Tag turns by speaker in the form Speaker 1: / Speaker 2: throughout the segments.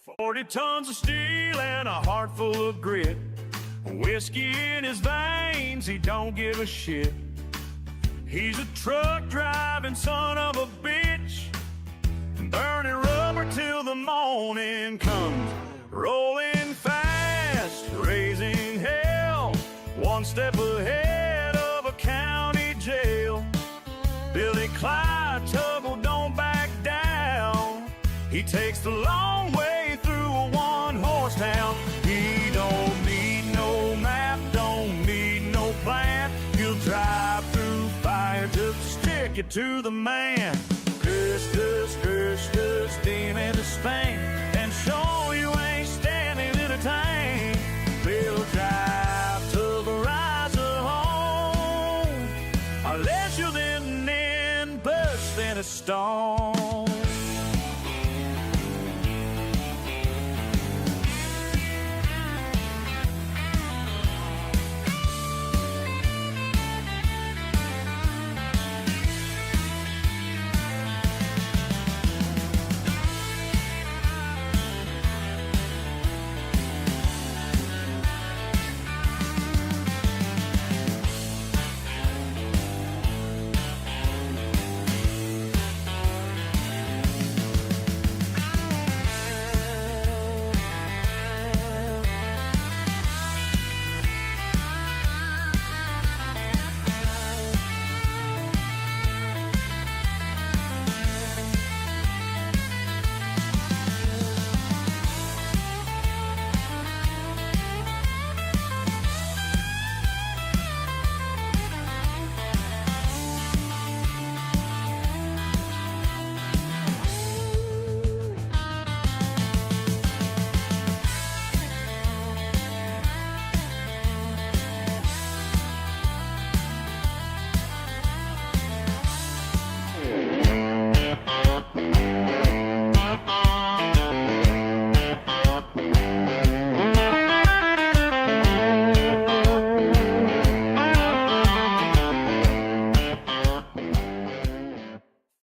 Speaker 1: 40 tons of steel and a heart full of grit. Whiskey in his veins, he don't give a shit. He's a truck driving son of a bitch, burning rubber till the morning comes. Rolling fast, raising hell, one step ahead of a county jail. Billy Clyde Tuggle don't back down. He takes the long way through a one-horse town. He don't need no map, don't need no plan. He'll drive through fire just to stick it to the man. Steam into Spain and show you ain't standing in a tank. We'll drive to the rise of home, unless you're then burst in a storm.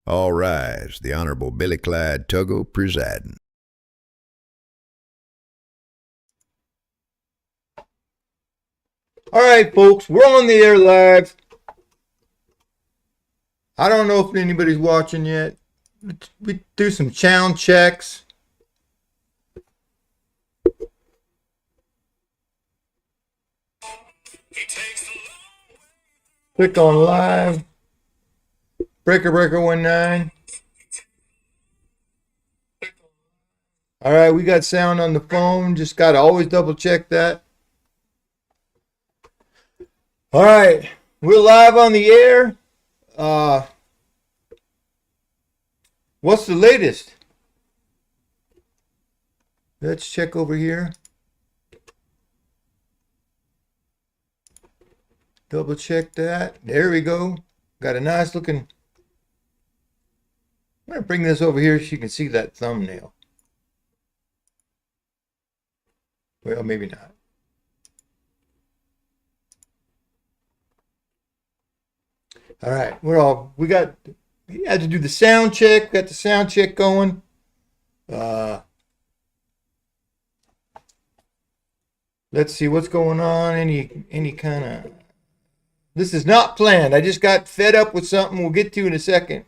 Speaker 2: All rise. The Honorable Billy Clyde Tuggle presiding.
Speaker 3: All right, folks, we're on the air live. I don't know if anybody's watching yet. We do some sound checks. Click on live. Breaker 19. All right, we got sound on the phone. Just got to always double check that. All right, we're live on the air. What's the latest? Let's check over here. Double check that. There we go. Got a nice looking. I'm going to bring this over here so you can see that thumbnail. Well, maybe not. All right, we had to do the sound check. Got the sound check going. Let's see what's going on. Any kind of. This is not planned. I just got fed up with something we'll get to in a second.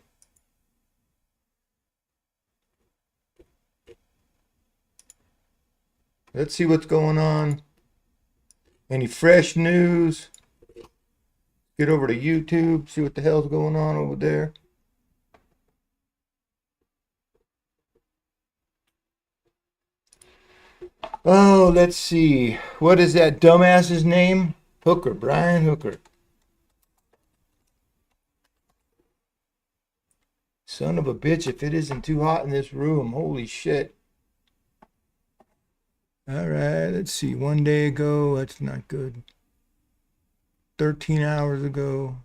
Speaker 3: Let's see what's going on. Any fresh news? Get over to YouTube, see what the hell's going on over there. Oh, let's see. What is that dumbass's name? Hooker, Brian Hooker. Son of a bitch, if it isn't too hot in this room. Holy shit. All right, let's see. 1 day ago, that's not good. 13 hours ago.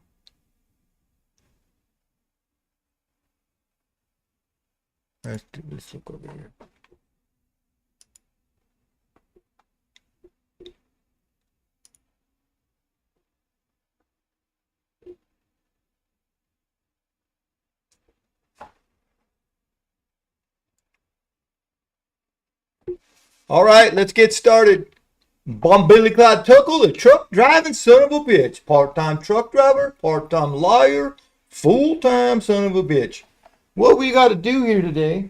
Speaker 3: Let's look over here. All right, let's get started. I'm Billy Clyde Tuckle, the truck driving son of a bitch. Part-time truck driver, part-time lawyer, full-time son of a bitch. What we got to do here today,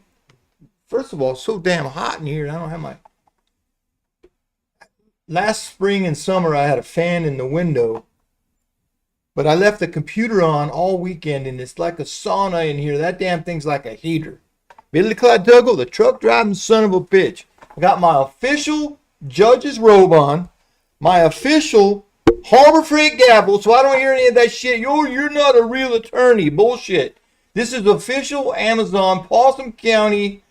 Speaker 3: first of all, it's so damn hot in here. I don't have my... Last spring and summer, I had a fan in the window, but I left the computer on all weekend, and it's like a sauna in here. That damn thing's like a heater. Billy Clyde Tuckle, the truck driving son of a bitch. I got my official judge's robe on, my official Harbor Freight gavel, so I don't hear any of that shit. You're not a real attorney. Bullshit. This is official Amazon Possum County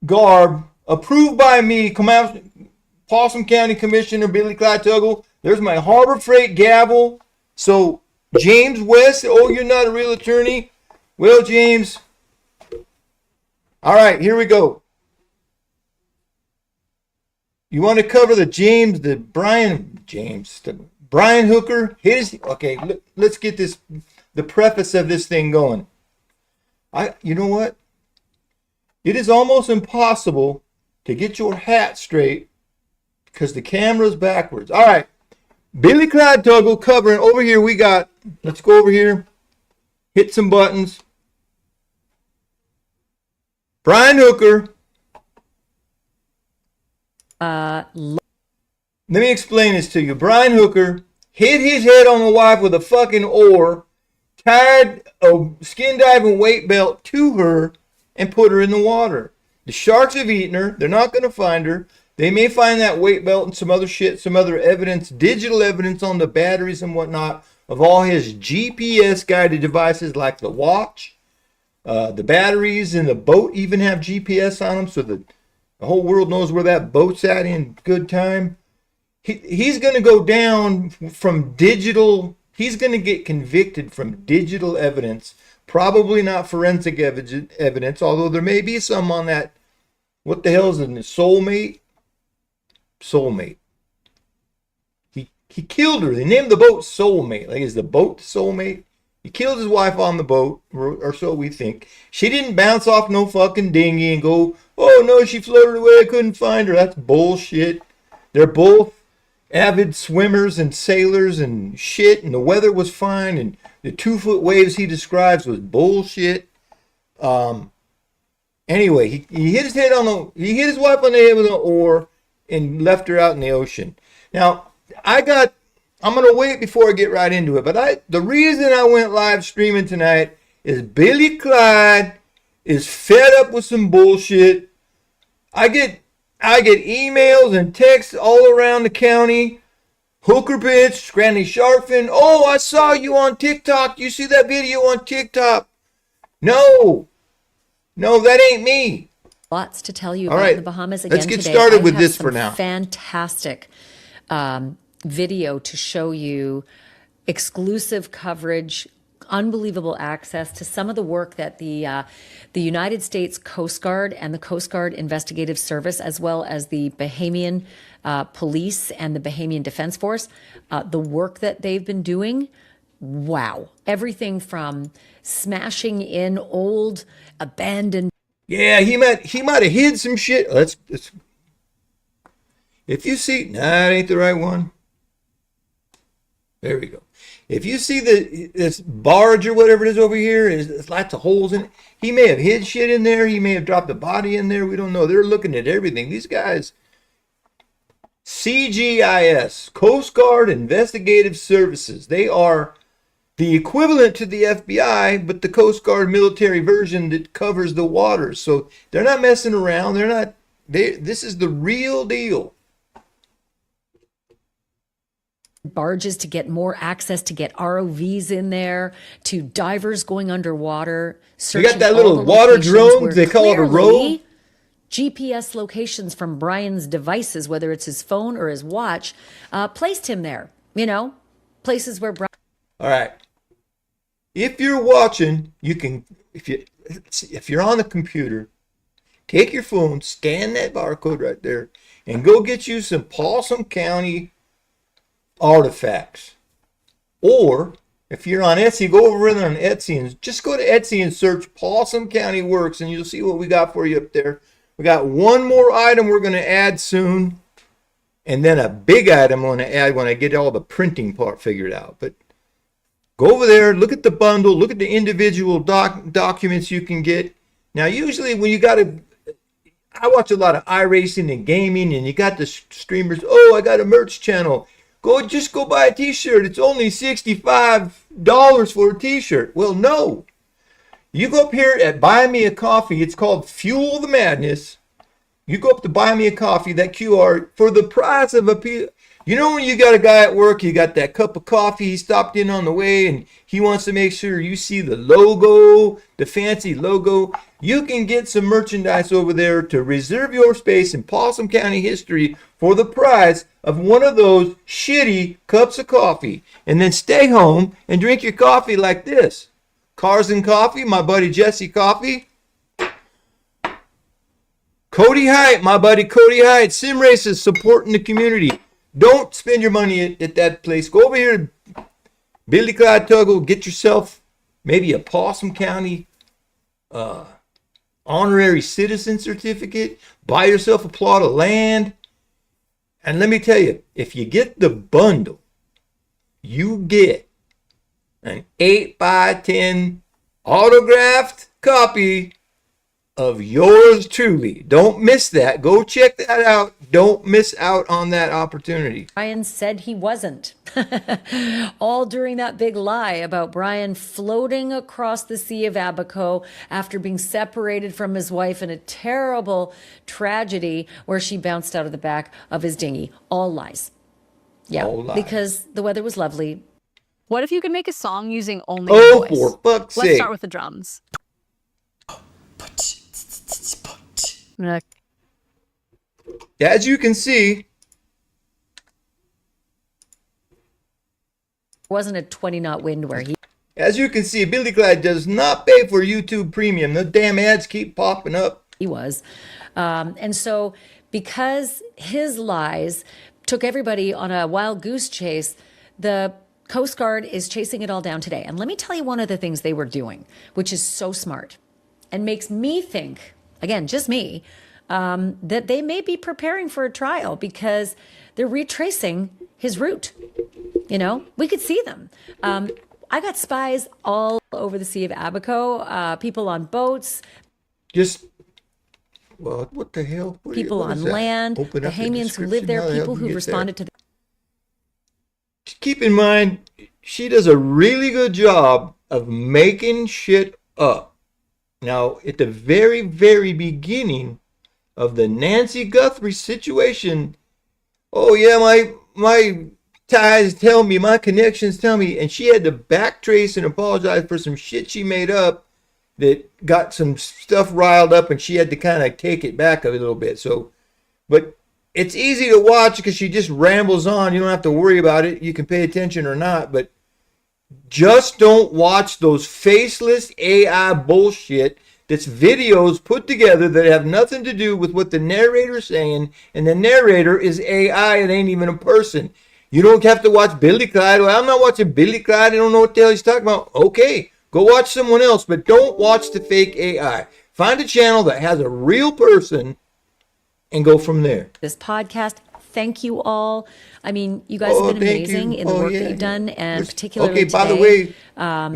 Speaker 3: garb, approved by me, Possum County Commissioner Billy Clyde Tuckle. There's my Harbor Freight gavel. So, James West, oh, you're not a real attorney? Well, James. All right, here we go. You want to cover the Brian Hooker? Okay, let's get the preface of this thing going. You know what? It is almost impossible to get your hat straight because the camera's backwards. All right, Billy Clyde Tuckle covering over here. Let's go over here, hit some buttons. Brian Hooker. Let me explain this to you. Brian Hooker hit his head on the wife with a fucking oar, tied a skin diving weight belt to her, and put her in the water. The sharks have eaten her. They're not going to find her. They may find that weight belt and some other shit, some other evidence, digital evidence on the batteries and whatnot of all his GPS guided devices like the watch. The batteries in the boat even have GPS on them, so the whole world knows where that boat's at in good time. He's going to go down from digital. He's going to get convicted from digital evidence, probably not forensic evidence, although there may be some on that. What the hell is it? Soulmate? Soulmate. He killed her. They named the boat Soulmate. Like, is the boat Soulmate? He killed his wife on the boat, or so we think. She didn't bounce off no fucking dinghy and go, oh no, she floated away, I couldn't find her. That's bullshit. They're both avid swimmers and sailors and shit, and the weather was fine, and the 2-foot waves he describes was bullshit. Anyway, he hit his wife on the head with an oar and left her out in the ocean. Now, I'm going to wait before I get right into it, but the reason I went live streaming tonight is Billy Clyde is fed up with some bullshit. I get emails and texts all around the county. Hooker bitch, Granny Sharkfin. Oh, I saw you on TikTok. You see that video on TikTok? No, that ain't me.
Speaker 4: Lots to tell you
Speaker 3: all
Speaker 4: about
Speaker 3: right,
Speaker 4: the Bahamas again.
Speaker 3: Let's get
Speaker 4: today.
Speaker 3: started with this for now.
Speaker 4: Fantastic video to show you exclusive coverage, unbelievable access to some of the work that the United States Coast Guard and the Coast Guard Investigative Service, as well as the Bahamian Police and the Bahamian Defense Force, the work that they've been doing. Wow. Everything from smashing in old abandoned.
Speaker 3: Yeah, he might have hid some shit. If you see, that ain't the right one. There we go. If you see this barge or whatever it is over here, there's lots of holes in it. He may have hid shit in there. He may have dropped a body in there. We don't know. They're looking at everything. These guys, CGIS, Coast Guard Investigative Services, they are the equivalent to the FBI, but the Coast Guard military version that covers the waters. So they're not messing around. This is the real deal.
Speaker 4: Barges to get more access, to get ROVs in there, to divers going underwater.
Speaker 3: You got that little water drone, they call it a rover.
Speaker 4: GPS locations from Brian's devices, whether it's his phone or his watch, placed him there. Places where Brian.
Speaker 3: All right. If you're watching, you can, if you're on the computer, take your phone, scan that barcode right there, and go get you some Possum County artifacts. Or if you're on Etsy, go over there on Etsy and just go to Etsy and search Possum County Works, and you'll see what we got for you up there. We got one more item we're going to add soon. And then a big item I'm going to add when I get all the printing part figured out. But go over there, look at the bundle, look at the individual documents you can get. Now, usually when you got to, I watch a lot of iRacing and gaming, and you got the streamers, oh, I got a merch channel. Just go buy a t-shirt. It's only $65 for a t-shirt. Well, no. You go up here at Buy Me a Coffee. It's called Fuel the Madness. You go up to Buy Me a Coffee, that QR, for the price of a... You know when you got a guy at work, you got that cup of coffee, he stopped in on the way, and he wants to make sure you see the logo, the fancy logo. You can get some merchandise over there to reserve your space in Possum County history for the price of one of those shitty cups of coffee. And then stay home and drink your coffee like this. Cars and Coffee, my buddy Jesse Coffee. Cody Height, my buddy Cody Height. Sim Races, supporting the community. Don't spend your money at that place. Go over here to Billy Clyde Tuggle. Get yourself maybe a Possum County honorary citizen certificate. Buy yourself a plot of land. And let me tell you, if you get the bundle, you get an 8x10 autographed copy of yours truly. Don't miss that. Go check that out. Don't miss out on that opportunity.
Speaker 4: Brian said he wasn't. All during that big lie about Brian floating across the Sea of Abaco after being separated from his wife in a terrible tragedy where she bounced out of the back of his dinghy. All lies. Yeah,
Speaker 3: all lies.
Speaker 4: Because the weather was lovely.
Speaker 5: What if you could make a song using only your voice?
Speaker 3: For fuck's sake.
Speaker 5: Let's start with the drums. I'm gonna...
Speaker 3: As you can see,
Speaker 4: Wasn't a 20-knot wind where he...
Speaker 3: As you can see, Billy Clyde does not pay for YouTube Premium. The damn ads keep popping up.
Speaker 4: He was. And so because his lies took everybody on a wild goose chase, the Coast Guard is chasing it all down today. And let me tell you one of the things they were doing, which is so smart and makes me think, again, just me, that they may be preparing for a trial because they're retracing his route. You know, we could see them. I got spies all over the Sea of Abaco, people on boats.
Speaker 3: Well, what the hell?
Speaker 4: People on land, Bahamians who live there, people who responded to the...
Speaker 3: Keep in mind, she does a really good job of making shit up. Now, at the very, very beginning of the Nancy Guthrie situation, oh yeah, my ties tell me, my connections tell me, and she had to backtrace and apologize for some shit she made up that got some stuff riled up, and she had to kind of take it back a little bit. So, but it's easy to watch because she just rambles on. You don't have to worry about it. You can pay attention or not, but just don't watch those faceless AI bullshit that's videos put together that have nothing to do with what the narrator's saying, and the narrator is AI. It ain't even a person. You don't have to watch Billy Clyde. Well, I'm not watching Billy Clyde. I don't know what the hell he's talking about. Okay, go watch someone else, but don't watch the fake AI. Find a channel that has a real person and go from there.
Speaker 4: This podcast. Thank you all. I mean, you guys have been amazing in the work that you've done, and particularly today.
Speaker 3: By the way,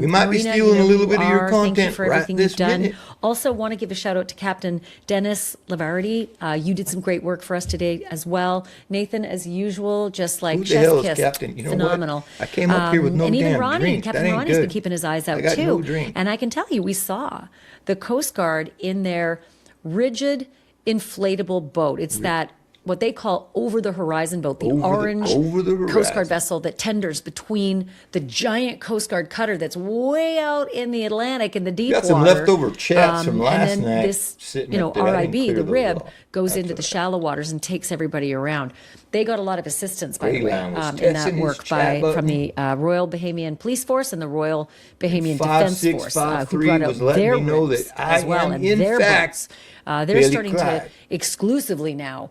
Speaker 3: we might be
Speaker 4: Marina,
Speaker 3: stealing a little bit of your
Speaker 4: Thank you
Speaker 3: content
Speaker 4: for everything you've done. Also want to give a shout out to Captain Dennis Lavardi. You did some great work for us today as well. Nathan, as usual, just like chef's kiss.
Speaker 3: Captain? You know
Speaker 4: phenomenal.
Speaker 3: What? I came up here with no
Speaker 4: and even
Speaker 3: damn
Speaker 4: Ronnie,
Speaker 3: drink.
Speaker 4: Captain Ronnie's been keeping his eyes out
Speaker 3: I got
Speaker 4: too.
Speaker 3: No drink.
Speaker 4: And I can tell you, we saw the Coast Guard in their rigid inflatable boat. It's that what they call over the horizon boat, the orange Coast Guard vessel that tenders between the giant Coast Guard cutter that's way out in the Atlantic in the deep water.
Speaker 3: Got some leftover chats from last
Speaker 4: and then
Speaker 3: night.
Speaker 4: This, RIB, the rib, goes into the shallow waters and takes everybody around. They got a lot of assistance, by the way,
Speaker 3: Greyland was
Speaker 4: in that
Speaker 3: testing his
Speaker 4: work
Speaker 3: chat
Speaker 4: from
Speaker 3: button.
Speaker 4: the Royal Bahamian Police Force and the Royal Bahamian Defence Force, who
Speaker 3: 5653
Speaker 4: brought out
Speaker 3: was letting
Speaker 4: their
Speaker 3: me know
Speaker 4: rigs
Speaker 3: that I
Speaker 4: as well
Speaker 3: am,
Speaker 4: and
Speaker 3: in
Speaker 4: their
Speaker 3: fact,
Speaker 4: boats. They're
Speaker 3: Billy
Speaker 4: starting to
Speaker 3: Clyde.
Speaker 4: exclusively now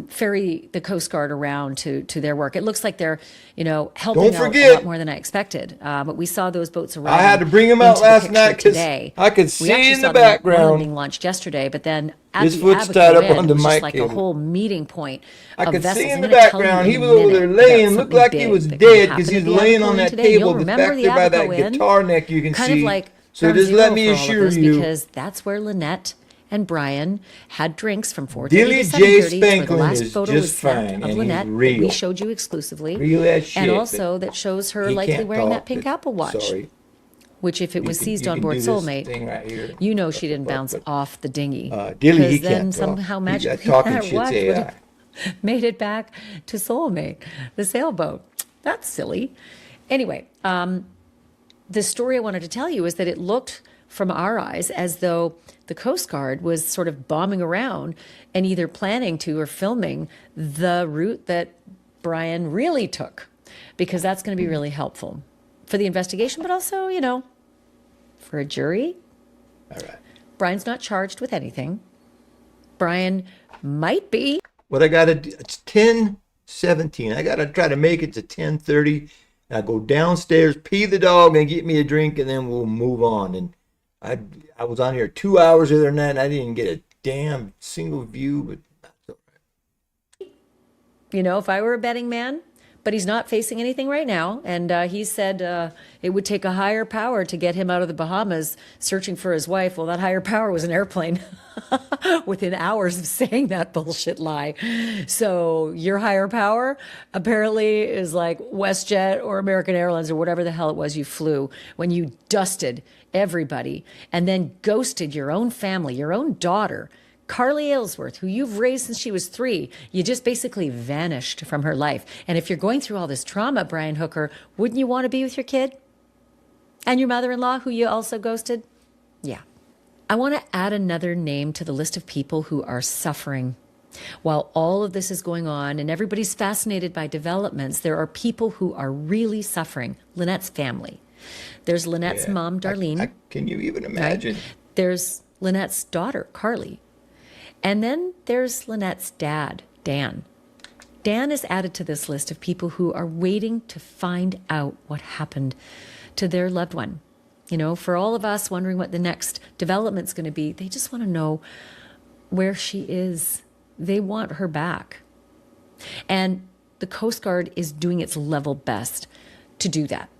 Speaker 4: ferry the Coast Guard around to their work. It looks like they're, helping
Speaker 3: Don't
Speaker 4: out a
Speaker 3: forget-
Speaker 4: lot more than I expected. But we saw those boats arriving.
Speaker 3: I had to bring 'em out
Speaker 4: into the
Speaker 3: last
Speaker 4: picture
Speaker 3: night 'cause
Speaker 4: today.
Speaker 3: I could
Speaker 4: We
Speaker 3: see
Speaker 4: actually
Speaker 3: in
Speaker 4: saw
Speaker 3: the
Speaker 4: them- One of
Speaker 3: background.
Speaker 4: them being launched yesterday, but then at
Speaker 3: His
Speaker 4: the
Speaker 3: foot's
Speaker 4: Abaco
Speaker 3: tied up
Speaker 4: end,
Speaker 3: on the
Speaker 4: which is
Speaker 3: mic
Speaker 4: like a
Speaker 3: cable.
Speaker 4: whole meeting point
Speaker 3: I
Speaker 4: of
Speaker 3: could
Speaker 4: vessels.
Speaker 3: see in
Speaker 4: I'm
Speaker 3: the
Speaker 4: gonna tell you
Speaker 3: background,
Speaker 4: in
Speaker 3: he
Speaker 4: a
Speaker 3: was over
Speaker 4: minute
Speaker 3: there
Speaker 4: about
Speaker 3: laying, looked
Speaker 4: something
Speaker 3: like he
Speaker 4: big
Speaker 3: was
Speaker 4: that can
Speaker 3: dead
Speaker 4: happen
Speaker 3: because
Speaker 4: at
Speaker 3: he's
Speaker 4: the
Speaker 3: laying
Speaker 4: Abaco
Speaker 3: on that
Speaker 4: end today. You'll
Speaker 3: table. The
Speaker 4: remember
Speaker 3: back
Speaker 4: the
Speaker 3: there by that
Speaker 4: Abaco end,
Speaker 3: guitar neck you can
Speaker 4: kind
Speaker 3: see.
Speaker 4: of like
Speaker 3: So
Speaker 4: ground
Speaker 3: just let
Speaker 4: zero
Speaker 3: me
Speaker 4: for all of
Speaker 3: assure
Speaker 4: this,
Speaker 3: you,
Speaker 4: because that's where Lynette and Brian had drinks from 4:30
Speaker 3: Dilly
Speaker 4: to
Speaker 3: J.
Speaker 4: 7:30. It's where the
Speaker 3: Spanklin
Speaker 4: last
Speaker 3: is
Speaker 4: photo
Speaker 3: just
Speaker 4: was sent
Speaker 3: fine,
Speaker 4: of
Speaker 3: and he's
Speaker 4: Lynette that
Speaker 3: real.
Speaker 4: we showed you exclusively,
Speaker 3: Real as shit,
Speaker 4: and
Speaker 3: but
Speaker 4: also that shows her
Speaker 3: he
Speaker 4: likely
Speaker 3: can't
Speaker 4: wearing
Speaker 3: talk,
Speaker 4: that pink
Speaker 3: but
Speaker 4: Apple Watch.
Speaker 3: Sorry.
Speaker 4: Which, if it was
Speaker 3: You
Speaker 4: seized
Speaker 3: can
Speaker 4: on
Speaker 3: do
Speaker 4: board
Speaker 3: this
Speaker 4: Soulmate,
Speaker 3: thing right here.
Speaker 4: you know she didn't bounce
Speaker 3: But,
Speaker 4: off the dinghy.
Speaker 3: Dilly, he
Speaker 4: Because then
Speaker 3: can't talk.
Speaker 4: somehow magically
Speaker 3: talking
Speaker 4: that
Speaker 3: shit's
Speaker 4: watch would
Speaker 3: AI.
Speaker 4: have made it back to Soulmate, the sailboat. That's silly. Anyway, the story I wanted to tell you is that it looked from our eyes as though the Coast Guard was sort of bombing around and either planning to or filming the route that Brian really took, because that's going to be really helpful for the investigation, but also, for a jury.
Speaker 3: All right.
Speaker 4: Brian's not charged with anything. Brian might be.
Speaker 3: What I got to do, it's 10:17. I got to try to make it to 10:30. I go downstairs, pee the dog, and get me a drink, and then we'll move on. And I was on here 2 hours the other night, and I didn't get a damn single view, but that's all right.
Speaker 4: If I were a betting man, but he's not facing anything right now. And he said it would take a higher power to get him out of the Bahamas searching for his wife. Well, that higher power was an airplane within hours of saying that bullshit lie. So your higher power apparently is like WestJet or American Airlines or whatever the hell it was you flew when you dusted everybody and then ghosted your own family, your own daughter, Carly Aylesworth, who you've raised since she was 3. You just basically vanished from her life. And if you're going through all this trauma, Brian Hooker, wouldn't you want to be with your kid? And your mother-in-law, who you also ghosted? Yeah. I want to add another name to the list of people who are suffering. While all of this is going on and everybody's fascinated by developments, there are people who are really suffering. Lynette's family. There's Lynette's mom, Darlene.
Speaker 3: Can you even imagine?
Speaker 4: Right? There's Lynette's daughter, Carly. And then there's Lynette's dad, Dan. Dan is added to this list of people who are waiting to find out what happened to their loved one. For all of us wondering what the next development's going to be, they just want to know where she is. They want her back. And the Coast Guard is doing its level best to do that,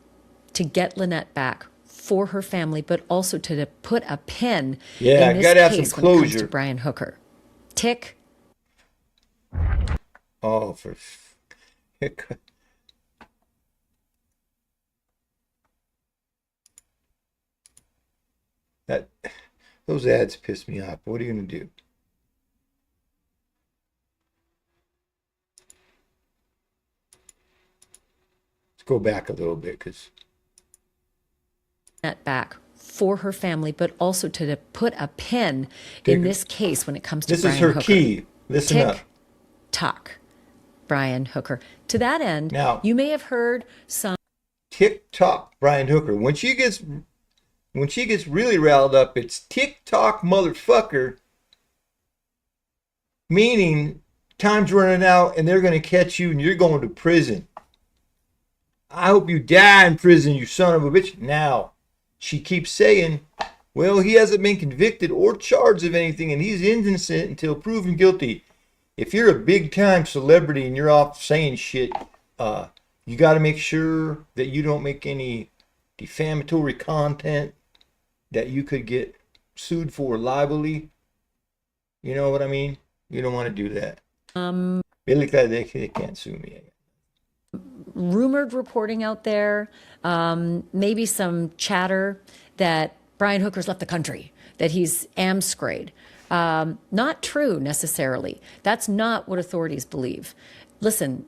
Speaker 4: to get Lynette back for her family, but also to put a pin in this
Speaker 3: gotta have some
Speaker 4: case when it comes to
Speaker 3: closure.
Speaker 4: Brian Hooker. Tick.
Speaker 3: Oh, those ads piss me off. What are you gonna do? Let's go back a little bit, because
Speaker 4: Lynette back for her family, but also to put a pin in this case when it comes to
Speaker 3: this
Speaker 4: Brian
Speaker 3: is her
Speaker 4: Hooker.
Speaker 3: key. Listen
Speaker 4: Tick,
Speaker 3: up.
Speaker 4: tock, Brian Hooker. To that end,
Speaker 3: Now-
Speaker 4: you may have heard some.
Speaker 3: TikTok Brian Hooker. When she gets really riled up, it's TikTok motherfucker. Meaning time's running out and they're gonna catch you and you're going to prison. I hope you die in prison, you son of a bitch. Now, she keeps saying, well, he hasn't been convicted or charged of anything and he's innocent until proven guilty. If you're a big time celebrity and you're off saying shit, you got to make sure that you don't make any defamatory content that you could get sued for libelly. You know what I mean? You don't want to do that. Billy Clyde, they can't sue me.
Speaker 4: Rumored reporting out there, maybe some chatter that Brian Hooker's left the country, that he's amscrayed. Not true necessarily. That's not what authorities believe. Listen,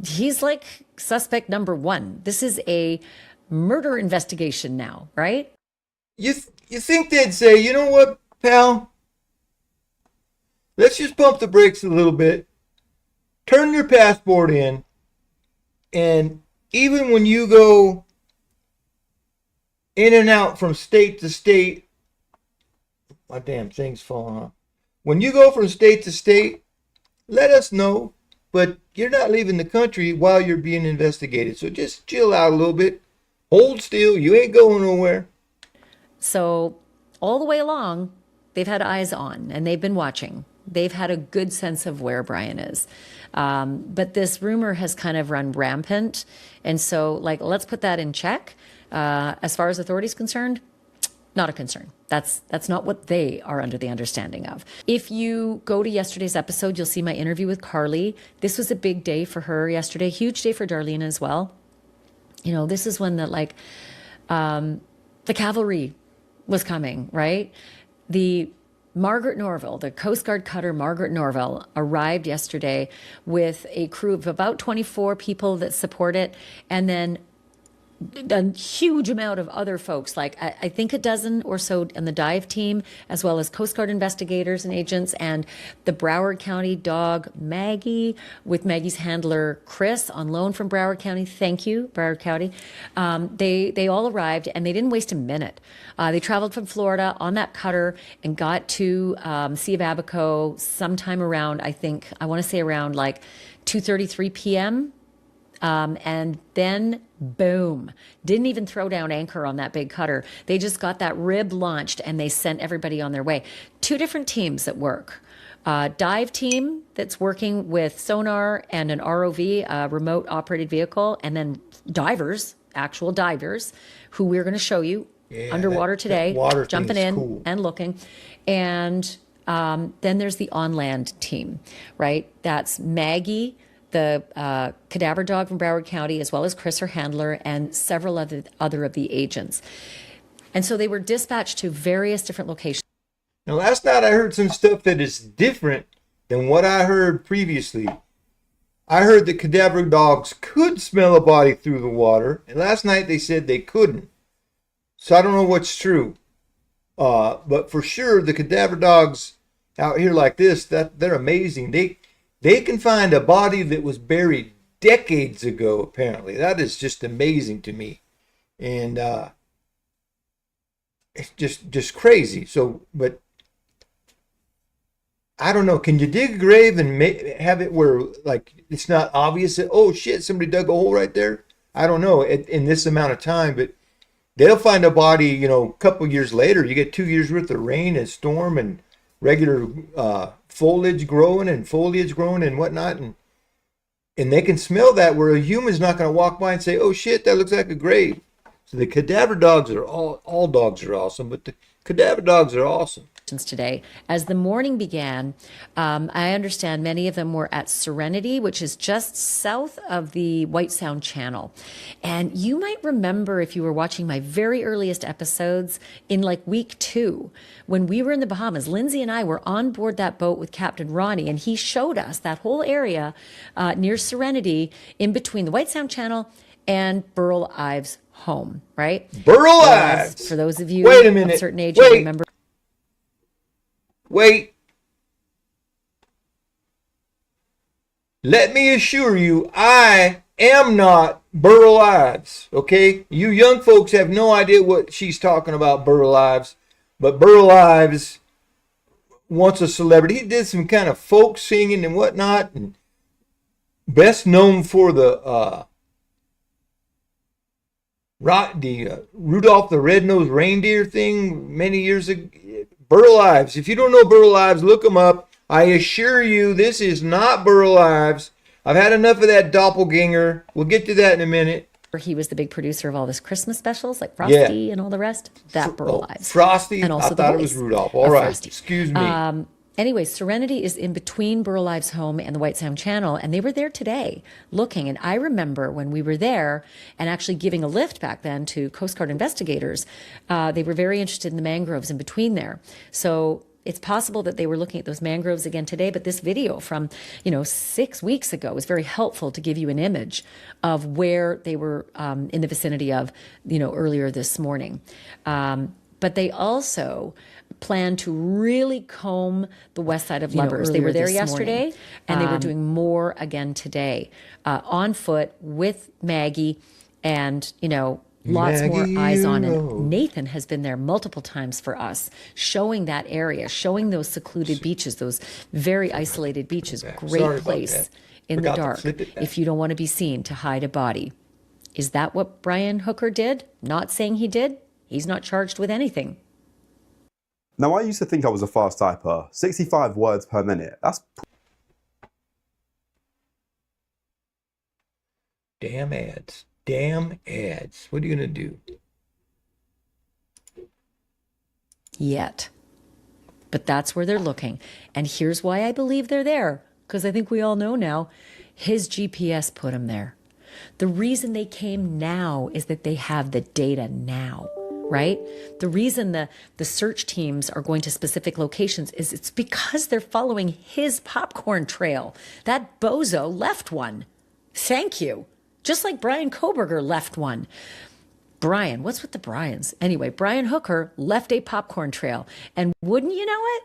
Speaker 4: he's like suspect number 1. This is a murder investigation now, right?
Speaker 3: You think they'd say, you know what, pal? Let's just pump the brakes a little bit. turn your passport in, and even when you go in and out from state to state, my damn thing's falling off. When you go from state to state, let us know, but you're not leaving the country while you're being investigated. So just chill out a little bit. Hold still. You ain't going nowhere.
Speaker 4: So all the way along, they've had eyes on and they've been watching. They've had a good sense of where Brian is. But this rumor has kind of run rampant. And so, like, let's put that in check. As far as authorities concerned, not a concern. That's not what they are under the understanding of. If you go to yesterday's episode, you'll see my interview with Carly. This was a big day for her yesterday, huge day for Darlene as well. You know, this is when the cavalry was coming, right? The Margaret Norville, the Coast Guard cutter Margaret Norville, arrived yesterday with a crew of about 24 people that support it, and then a huge amount of other folks, like I think a dozen or so in the dive team, as well as Coast Guard investigators and agents, and the Broward County dog Maggie, with Maggie's handler Chris on loan from Broward County. Thank you, Broward County. They all arrived, and they didn't waste a minute. They traveled from Florida on that cutter and got to Sea of Abaco sometime around, I want to say around like 2:33 p.m. And then, boom, didn't even throw down anchor on that big cutter. They just got that rib launched and they sent everybody on their way. Two different teams at work. Dive team that's working with sonar and an ROV, a remote operated vehicle, and then divers, actual divers, who we're going to show you underwater today,
Speaker 3: water
Speaker 4: jumping in
Speaker 3: cool.
Speaker 4: and looking. And then there's the on-land team, right? That's Maggie, the cadaver dog from Broward County, as well as Chris, her handler, and several other of the agents. And so they were dispatched to various different locations.
Speaker 3: Now, last night I heard some stuff that is different than what I heard previously. I heard that cadaver dogs could smell a body through the water, and last night they said they couldn't. So I don't know what's true. But for sure, the cadaver dogs out here like this, they're amazing. They can find a body that was buried decades ago, apparently. That is just amazing to me. And it's just crazy. So, but I don't know. Can you dig a grave and have it where, like, it's not obvious that, oh, shit, somebody dug a hole right there? I don't know in this amount of time, but they'll find a body, you know, a couple years later. You get 2 years worth of rain and storm and regular foliage growing and whatnot, and they can smell that where a human's not going to walk by and say, oh shit, that looks like a grave. So the cadaver dogs are all dogs are awesome, but the cadaver dogs are awesome.
Speaker 4: Today, as the morning began, I understand many of them were at Serenity, which is just south of the White Sound Channel. And you might remember, if you were watching my very earliest episodes in like week 2, when we were in the Bahamas, Lindsay and I were on board that boat with Captain Ronnie, and he showed us that whole area near Serenity in between the White Sound Channel and Burl Ives' home, right?
Speaker 3: Burl Ives!
Speaker 4: For those of you
Speaker 3: Wait a minute.
Speaker 4: of a certain age, you remember.
Speaker 3: Wait. Let me assure you, I am not Burl Ives, okay? You young folks have no idea what she's talking about, Burl Ives. But Burl Ives, once a celebrity, he did some kind of folk singing and whatnot, and best known for the Rudolph the Red-Nosed Reindeer thing many years ago. Burl Ives. If you don't know Burl Ives, look him up. I assure you, this is not Burl Ives. I've had enough of that doppelganger. We'll get to that in a minute.
Speaker 4: He was the big producer of all this Christmas specials, like Frosty and all the rest. That Burl Ives.
Speaker 3: Frosty?
Speaker 4: And also
Speaker 3: I thought it was Rudolph. All right.
Speaker 4: Frosty.
Speaker 3: Excuse me.
Speaker 4: Anyway, Serenity is in between Burl Ives' home and the White Sound Channel, and they were there today looking. And I remember when we were there and actually giving a lift back then to Coast Guard investigators, they were very interested in the mangroves in between there. So it's possible that they were looking at those mangroves again today, but this video from, 6 weeks ago is very helpful to give you an image of where they were in the vicinity of, earlier this morning. But they also plan to really comb the west side of Lovers. They
Speaker 6: earlier
Speaker 4: were there
Speaker 6: this
Speaker 4: yesterday,
Speaker 6: morning.
Speaker 4: and they were doing more again today, on foot with Maggie, and lots more
Speaker 3: Maggie,
Speaker 4: eyes on it.
Speaker 3: oh.
Speaker 4: Nathan has been there multiple times for us, showing that area, showing those secluded beaches, those very isolated beaches.
Speaker 3: Sorry
Speaker 4: Great
Speaker 3: about
Speaker 4: place
Speaker 3: that.
Speaker 4: in
Speaker 3: Forgot
Speaker 4: the
Speaker 3: to
Speaker 4: dark
Speaker 3: flip it back.
Speaker 4: if you don't want to be seen to hide a body. Is that what Brian Hooker did? Not saying he did. He's not charged with anything.
Speaker 7: Now, I used to think I was a fast typer. 65 words per minute. That's
Speaker 3: Damn ads. Damn ads. What are you going to do?
Speaker 4: Yet. But that's where they're looking. And here's why I believe they're there. Because I think we all know now, his GPS put him there. The reason they came now is that they have the data now, right? The reason the search teams are going to specific locations is it's because they're following his popcorn trail. That bozo left one. Thank you. Just like Brian Koberger left one. Brian, what's with the Bryans? Anyway, Brian Hooker left a popcorn trail. And wouldn't you know it?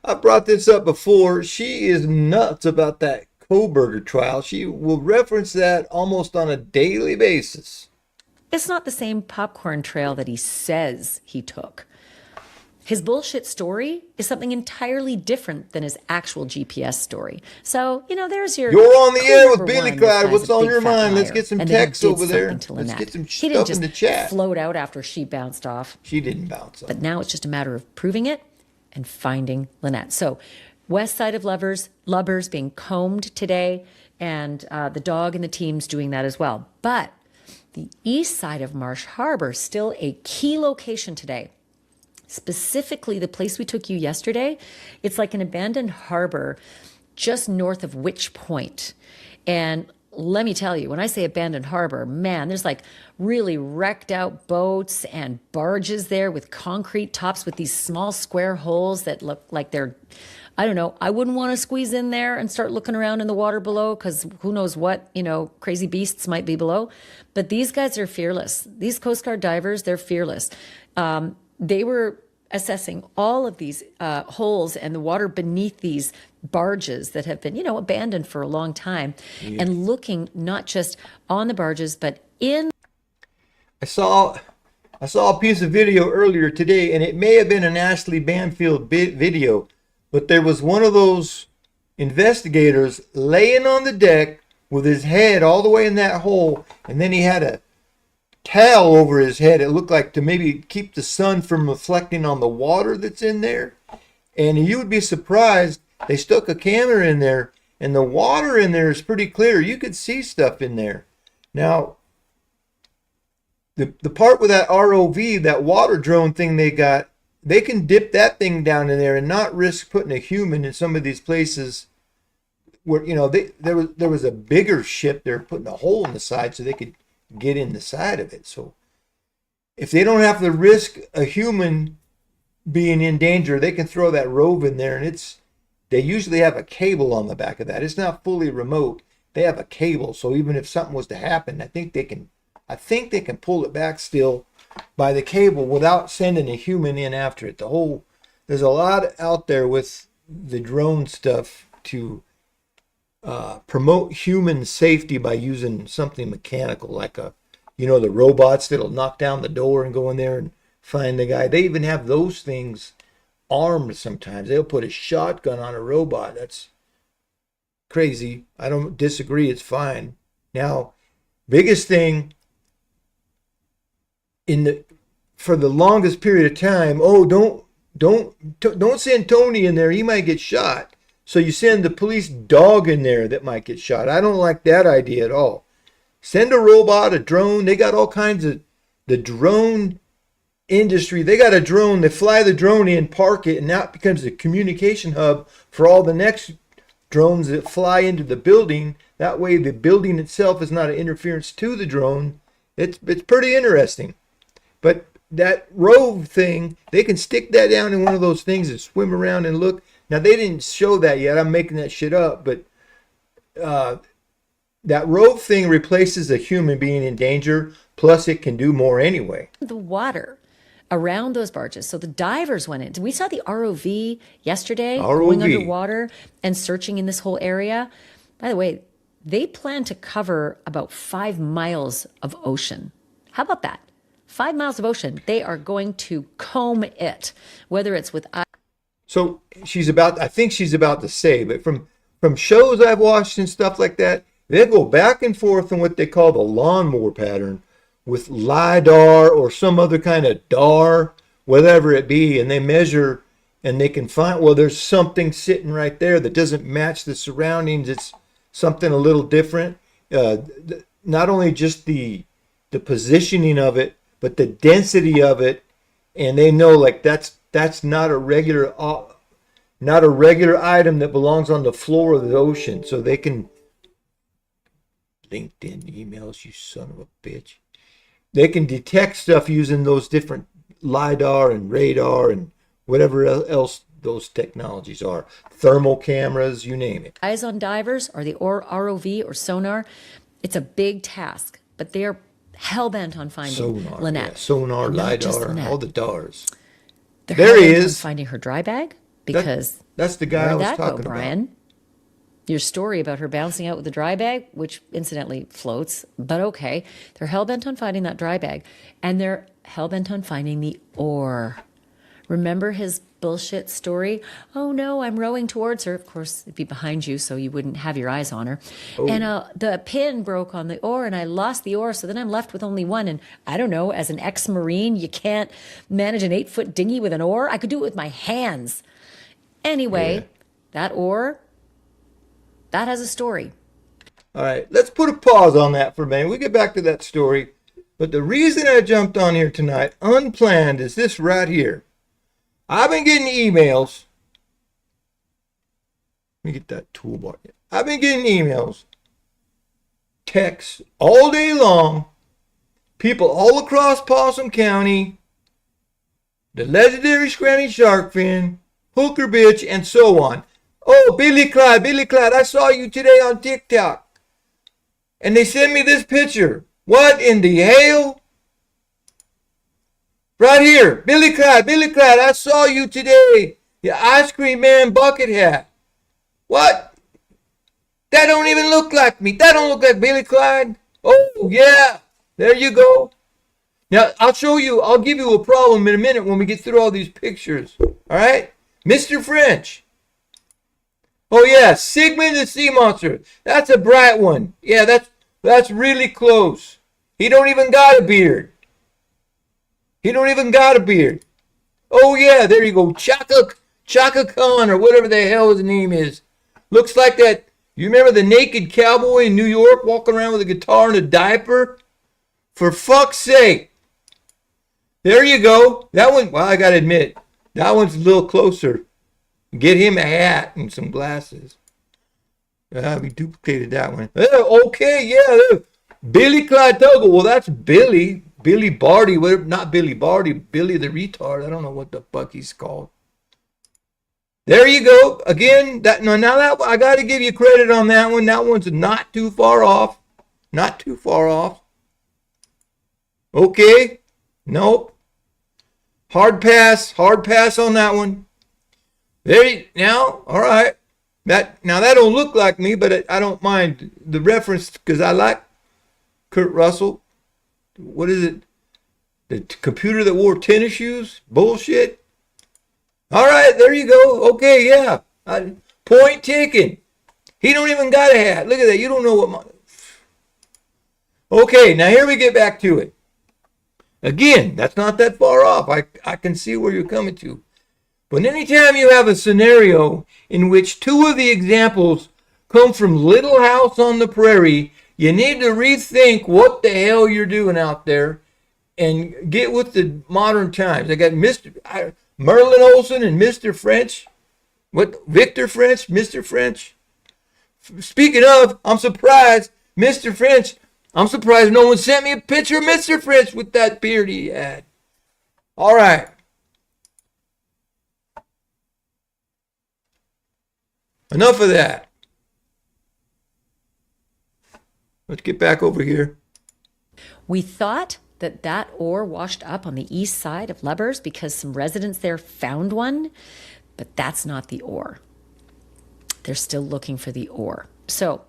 Speaker 3: I brought this up before. She is nuts about that Koberger trial. She will reference that almost on a daily basis.
Speaker 4: It's not the same popcorn trail that he says he took. His bullshit story is something entirely different than his actual GPS story. So, there's your...
Speaker 3: You're on the
Speaker 4: clue
Speaker 3: air with
Speaker 4: number
Speaker 3: Billy
Speaker 4: one, this
Speaker 3: Clyde.
Speaker 4: guy's
Speaker 3: What's
Speaker 4: a
Speaker 3: on
Speaker 4: big
Speaker 3: your
Speaker 4: fat
Speaker 3: mind? Let's
Speaker 4: liar.
Speaker 3: get some
Speaker 4: And then he
Speaker 3: texts
Speaker 4: did
Speaker 3: over there.
Speaker 4: something to
Speaker 3: Let's
Speaker 4: Lynette.
Speaker 3: get some
Speaker 4: He didn't
Speaker 3: stuff in
Speaker 4: just
Speaker 3: the chat.
Speaker 4: float out after she bounced off.
Speaker 3: She didn't bounce up.
Speaker 4: But now it's just a matter of proving it and finding Lynette. So, west side of Lubbers being combed today, and the dog and the team's doing that as well. But the east side of Marsh Harbor, still a key location today. Specifically, the place we took you yesterday, it's like an abandoned harbor just north of Witch Point. And let me tell you, when I say abandoned harbor, man, there's like really wrecked out boats and barges there with concrete tops with these small square holes that look like they're, I don't know, I wouldn't want to squeeze in there and start looking around in the water below because who knows what, crazy beasts might be below. But these guys are fearless. These Coast Guard divers, they're fearless. They were assessing all of these holes and the water beneath these barges that have been, abandoned for a long time, and looking not just on the barges, but in.
Speaker 3: I saw a piece of video earlier today, and it may have been an Ashley Banfield video, but there was one of those investigators laying on the deck with his head all the way in that hole, and then he had a towel over his head. It looked like to maybe keep the sun from reflecting on the water that's in there. And you would be surprised, they stuck a camera in there, and the water in there is pretty clear. You could see stuff in there. Now, the part with that ROV, that water drone thing they got, they can dip that thing down in there and not risk putting a human in some of these places where, there was a bigger ship. They're putting a hole in the side so they could get in the side of it. So if they don't have to risk a human being in danger, they can throw that rove in there, and they usually have a cable on the back of that. It's not fully remote. They have a cable, so even if something was to happen, I think they can pull it back still by the cable without sending a human in after it. There's a lot out there with the drone stuff to promote human safety by using something mechanical, like the robots that'll knock down the door and go in there and find the guy. They even have those things armed sometimes. They'll put a shotgun on a robot. That's crazy. I don't disagree. It's fine. Now, biggest thing for the longest period of time, don't send Tony in there. He might get shot. So you send the police dog in there that might get shot. I don't like that idea at all. Send a robot, a drone. They got all kinds of the drone industry. They got a drone. They fly the drone in, park it, and now it becomes a communication hub for all the next drones that fly into the building. That way the building itself is not an interference to the drone. It's pretty interesting. But that rove thing, they can stick that down in one of those things and swim around and look. Now, they didn't show that yet. I'm making that shit up. But that rove thing replaces a human being in danger. Plus, it can do more anyway.
Speaker 4: The water. around those barges. So the divers went in. We saw the ROV yesterday going underwater and searching in this whole area. By the way, they plan to cover about 5 miles of ocean. How about that? 5 miles of ocean. They are going to comb it, whether it's with.
Speaker 3: So I think she's about to say, but from shows I've watched and stuff like that, they go back and forth on what they call the lawnmower pattern with LIDAR or some other kind of DAR, whatever it be, and they measure and they can find, well, there's something sitting right there that doesn't match the surroundings. It's something a little different. Not only just the positioning of it, but the density of it, and they know like that's not a regular item that belongs on the floor of the ocean. So they can LinkedIn emails, you son of a bitch. They can detect stuff using those different LIDAR and radar and whatever else those technologies are. Thermal cameras, you name it.
Speaker 4: Eyes on divers or the ROV or sonar, it's a big task, but they're hell-bent on finding
Speaker 3: sonar,
Speaker 4: Lynette.
Speaker 3: Yeah. Sonar, LIDAR, all the DARs.
Speaker 4: They're
Speaker 3: there he
Speaker 4: is.
Speaker 3: is.
Speaker 4: Finding her dry bag because
Speaker 3: that's the guy I was talking
Speaker 4: Brian?
Speaker 3: about.
Speaker 4: Your story about her bouncing out with the dry bag, which incidentally floats, but okay. They're hell-bent on finding that dry bag, and they're hell-bent on finding the oar. Remember his bullshit story? Oh no, I'm rowing towards her. Of course, it'd be behind you, so you wouldn't have your eyes on her. Oh. And the pin broke on the oar, and I lost the oar, so then I'm left with only one. And I don't know, as an ex-Marine, you can't manage an 8-foot dinghy with an oar. I could do it with my hands. Anyway, that oar, that has a story.
Speaker 3: All right, let's put a pause on that for a minute. We'll get back to that story. But the reason I jumped on here tonight, unplanned, is this right here. I've been getting emails. Let me get that toolbar. I've been getting emails, texts all day long. People all across Possum County, the legendary scranny shark fin, hooker bitch, and so on. Oh, Billy Clyde, I saw you today on TikTok. And they sent me this picture. What in the hell? Right here, Billy Clyde, I saw you today. Your ice cream man bucket hat. What? That don't even look like me. That don't look like Billy Clyde. Oh, yeah. There you go. Now, I'll show you. I'll give you a problem in a minute when we get through all these pictures. All right? Mr. French. Oh, yeah. Sigmund the Sea Monster. That's a bright one. Yeah, that's really close. He don't even got a beard. Oh, yeah, there you go. Chaka Khan, or whatever the hell his name is. Looks like that. You remember the naked cowboy in New York walking around with a guitar and a diaper? For fuck's sake. There you go. That one, well, I got to admit, that one's a little closer. Get him a hat and some glasses. We duplicated that one. Okay, yeah. Billy Clyde Tuggle. Well, that's Billy. Billy Barty, not Billy Barty, Billy the retard. I don't know what the fuck he's called. There you go. Again, that I got to give you credit on that one. That one's not too far off. Okay. Nope. Hard pass on that one. All right. That don't look like me, but I don't mind the reference because I like Kurt Russell. What is it? The computer that wore tennis shoes? Bullshit. All right, there you go. Okay, yeah. Point taken. He don't even got a hat. Look at that. You don't know what Okay, now here we get back to it. Again, that's not that far off. I can see where you're coming to. But anytime you have a scenario in which two of the examples come from Little House on the Prairie, you need to rethink what the hell you're doing out there and get with the modern times. I got Merlin Olsen and Mr. French. Victor French? Mr. French? Speaking of, I'm surprised, Mr. French, I'm surprised no one sent me a picture of Mr. French with that beard he had. All right. Enough of that. Let's get back over here.
Speaker 4: We thought that ore washed up on the east side of Lubbers because some residents there found one, but that's not the ore. They're still looking for the ore. So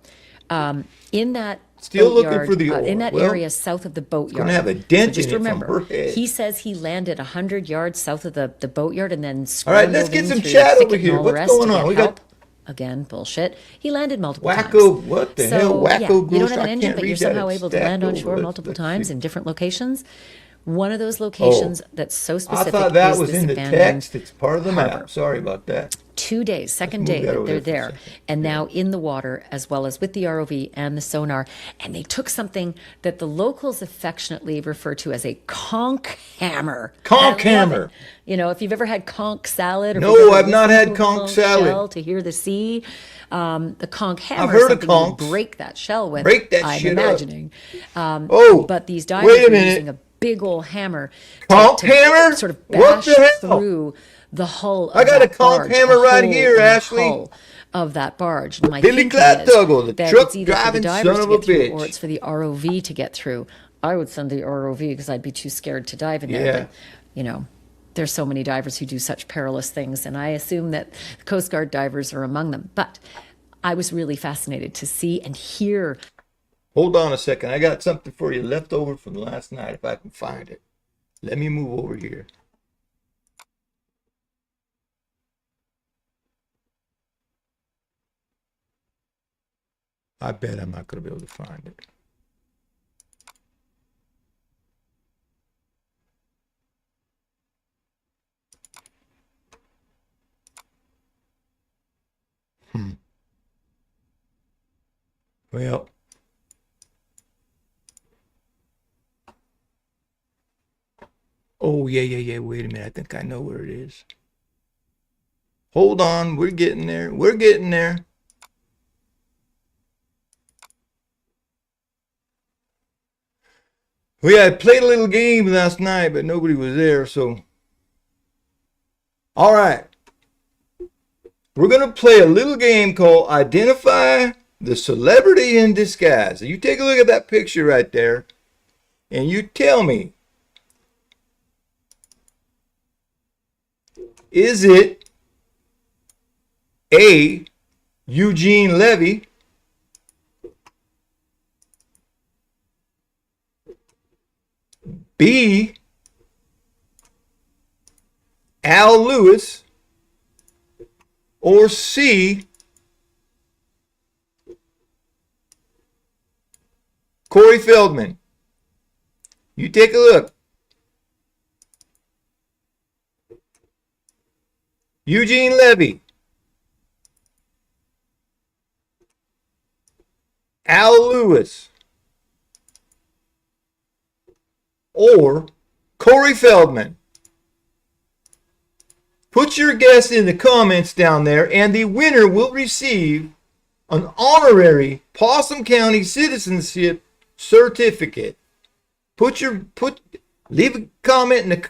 Speaker 4: in that
Speaker 3: Still
Speaker 4: boatyard,
Speaker 3: looking for the ore.
Speaker 4: in that
Speaker 3: Well,
Speaker 4: area south of the boatyard.
Speaker 3: gonna have a dent
Speaker 4: just
Speaker 3: in it from
Speaker 4: remember,
Speaker 3: her head.
Speaker 4: he says he landed 100 yards south of the boatyard and then
Speaker 3: All right, let's
Speaker 4: scrambled
Speaker 3: get
Speaker 4: in
Speaker 3: some
Speaker 4: through
Speaker 3: chat
Speaker 4: thicket
Speaker 3: over
Speaker 4: and
Speaker 3: here.
Speaker 4: all the
Speaker 3: What's
Speaker 4: rest to
Speaker 3: going on?
Speaker 4: get
Speaker 3: We got
Speaker 4: help. Again, bullshit. He landed multiple times.
Speaker 3: Wacko, what the
Speaker 4: So,
Speaker 3: hell? Wacko
Speaker 4: yeah, you don't
Speaker 3: ghost.
Speaker 4: have
Speaker 3: I
Speaker 4: an engine,
Speaker 3: can't
Speaker 4: but
Speaker 3: read
Speaker 4: you're
Speaker 3: that.
Speaker 4: somehow
Speaker 3: It's
Speaker 4: able to
Speaker 3: stacked
Speaker 4: land on
Speaker 3: over.
Speaker 4: shore
Speaker 3: Let's
Speaker 4: multiple
Speaker 3: see.
Speaker 4: times in different locations. One of those locations that's so
Speaker 3: I
Speaker 4: specific
Speaker 3: thought that
Speaker 4: is
Speaker 3: was
Speaker 4: this
Speaker 3: in the
Speaker 4: abandoned
Speaker 3: text. It's part of the
Speaker 4: harbor.
Speaker 3: map. Sorry about that.
Speaker 4: 2 days, second
Speaker 3: move
Speaker 4: day
Speaker 3: that
Speaker 4: that
Speaker 3: over
Speaker 4: they're
Speaker 3: there for a
Speaker 4: there,
Speaker 3: second.
Speaker 4: and now in the water, as well as with the ROV and the sonar. And they took something that the locals affectionately refer to as a conch hammer.
Speaker 3: Conch
Speaker 4: I love
Speaker 3: hammer.
Speaker 4: it. You know, if you've ever had conch salad, or if
Speaker 3: No,
Speaker 4: you've ever
Speaker 3: I've not
Speaker 4: listened
Speaker 3: had
Speaker 4: to a
Speaker 3: conch salad.
Speaker 4: shell to hear the sea, the conch hammer
Speaker 3: heard
Speaker 4: is
Speaker 3: of
Speaker 4: something you
Speaker 3: conchs.
Speaker 4: break that shell with.
Speaker 3: Break that
Speaker 4: I'm
Speaker 3: shit up.
Speaker 4: imagining.
Speaker 3: Oh,
Speaker 4: But these
Speaker 3: wait
Speaker 4: divers
Speaker 3: a
Speaker 4: were
Speaker 3: minute.
Speaker 4: using a big old hammer
Speaker 3: Conch hammer?
Speaker 4: sort of
Speaker 3: What
Speaker 4: bash
Speaker 3: the hell?
Speaker 4: through the hull of
Speaker 3: I got a
Speaker 4: that
Speaker 3: conch
Speaker 4: barge,
Speaker 3: hammer
Speaker 4: a
Speaker 3: right
Speaker 4: hole
Speaker 3: here,
Speaker 4: in the
Speaker 3: Ashley.
Speaker 4: hull of that barge. And my
Speaker 3: Billy
Speaker 4: thinking
Speaker 3: Clyde
Speaker 4: is
Speaker 3: Tuggle, the
Speaker 4: that
Speaker 3: truck
Speaker 4: it's either for the
Speaker 3: driving
Speaker 4: divers
Speaker 3: son
Speaker 4: to
Speaker 3: of a
Speaker 4: get through,
Speaker 3: bitch.
Speaker 4: or it's for the ROV to get through. I would send the ROV because I'd be too scared to dive in there.
Speaker 3: Yeah.
Speaker 4: But, you know, there's so many divers who do such perilous things, and I assume that the Coast Guard divers are among them. But I was really fascinated to see and hear.
Speaker 3: Hold on a second. I got something for you left over from last night if I can find it. Let me move over here. I bet I'm not going to be able to find it. Well, oh, yeah. Wait a minute. I think I know where it is. Hold on. We're getting there. We're getting there. We had played a little game last night, but nobody was there, so. All right. We're going to play a little game called Identify the Celebrity in Disguise. So you take a look at that picture right there, and you tell me, is it A, Eugene Levy, B, Al Lewis, or C, Corey Feldman? You take a look. Eugene Levy, Al Lewis, or Corey Feldman. Put your guess in the comments down there, and the winner will receive an honorary Possum County citizenship certificate. Leave a comment in the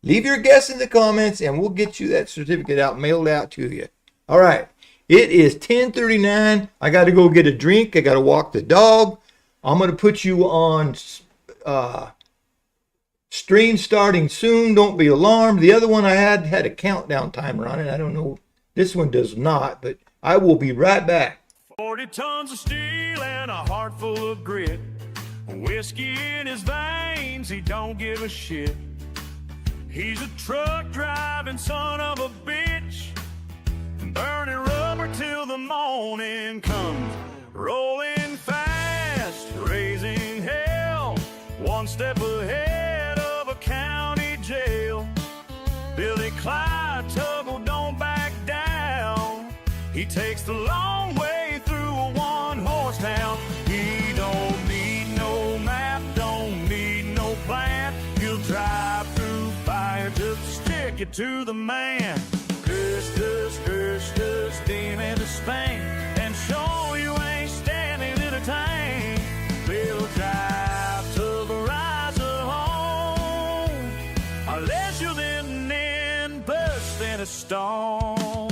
Speaker 3: leave your guess in the comments, and we'll get you that certificate mailed out to you. All right. It is 10:39. I got to go get a drink. I got to walk the dog. I'm going to put you on stream starting soon. Don't be alarmed. The other one I had a countdown timer on it. I don't know. This one does not, but I will be right back.
Speaker 1: 40 tons of steel and a heart full of grit. Whiskey in his veins, he don't give a shit. He's a truck driving son of a bitch, burning rubber till the morning comes. Rolling fast, raising hell, one step ahead of a county jail. Billy Clyde Tuggle don't back down. He takes the long way through a one-horse town. He don't need no map, don't need no plan. He'll drive through fire just to stick it to the man. Steam into Spain and show you ain't standing in a tank. We'll drive to the rise of home, unless you're then burst in a storm.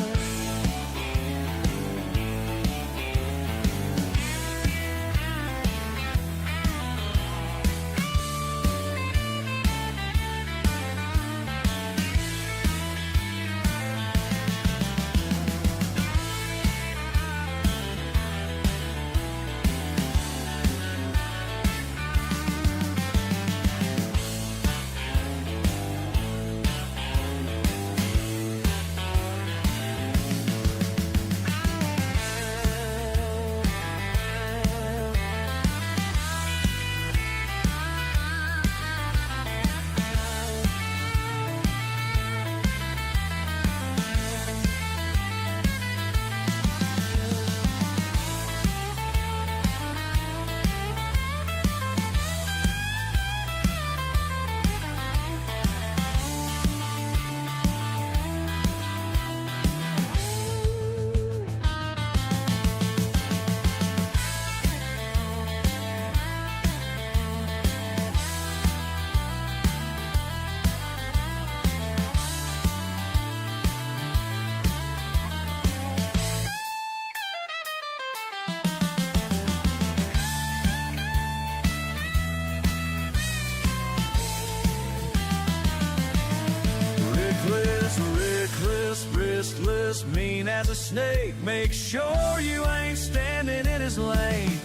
Speaker 1: snake, make sure you ain't standing in his lane.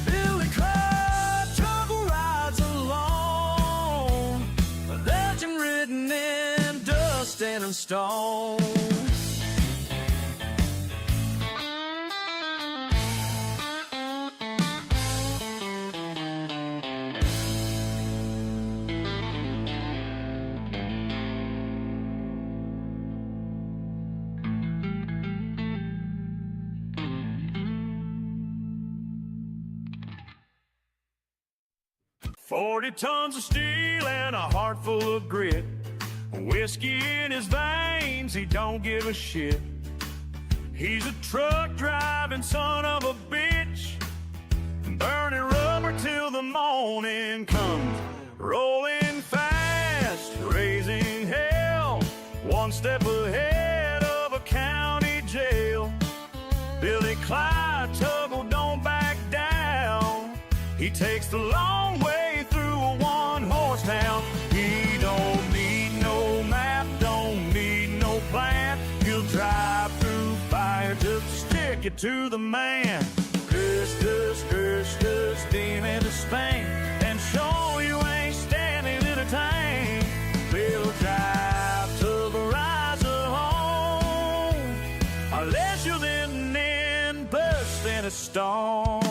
Speaker 1: Billy Clyde, tuggle rides alone, a legend written in dust and in stone. 40 tons of steel and a heart full of grit. Whiskey in his veins, he don't give a shit. He's a truck driving son of a bitch, burning rubber till the morning comes. Rolling fast, raising hell, one step ahead of a county jail. Billy Clyde, tuggle, don't back down. He takes the long way through a one-horse town. He don't need no map, don't need no plan. He'll drive through fire just to stick it to the man. Curse, steam into Spain, and show you ain't standing in a tank. We'll drive till the rise of home, unless you're then burst in a storm.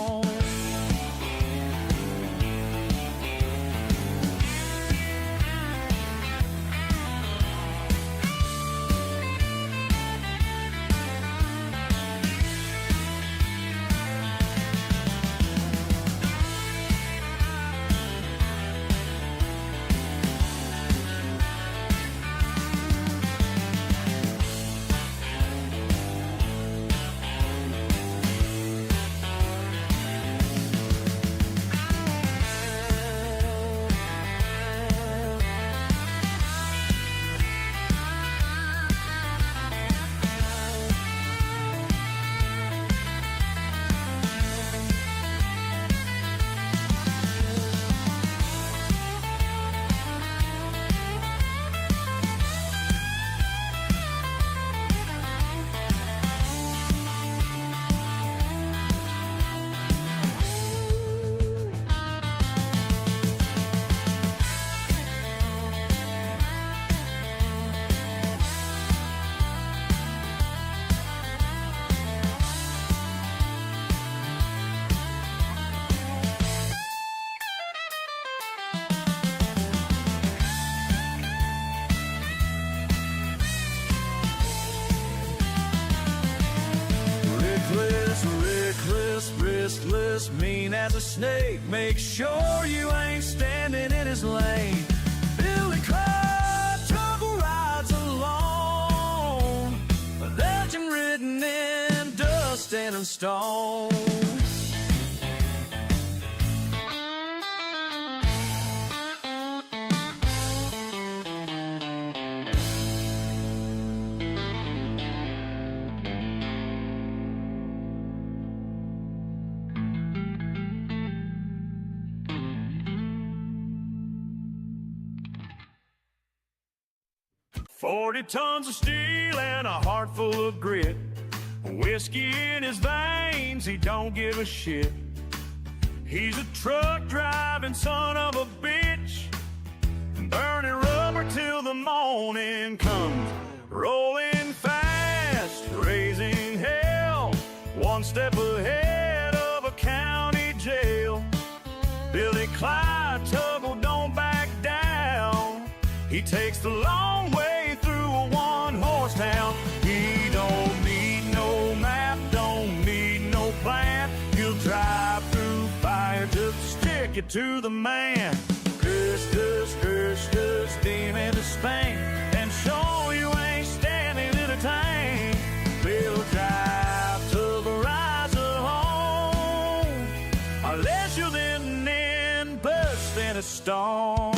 Speaker 1: Restless, mean as a snake, make sure you ain't standing in his lane. Billy Clyde, tuggle rides alone, a legend written in dust and in stone. 40 tons of steel and a heart full of grit. Whiskey in his veins, he don't give a shit. He's a truck driving son of a bitch, burning rubber till the morning comes. Rolling fast, raising hell, one step ahead of a county jail. Billy Clyde, tuggle, don't back down. He takes the long way through a one-horse town. He don't need no map, don't need no plan. He'll drive through fire just to stick it to the man. Curse, steam into Spain, and show you ain't standing in a tank. We'll drive till the rise of home, unless you're then burst in a storm.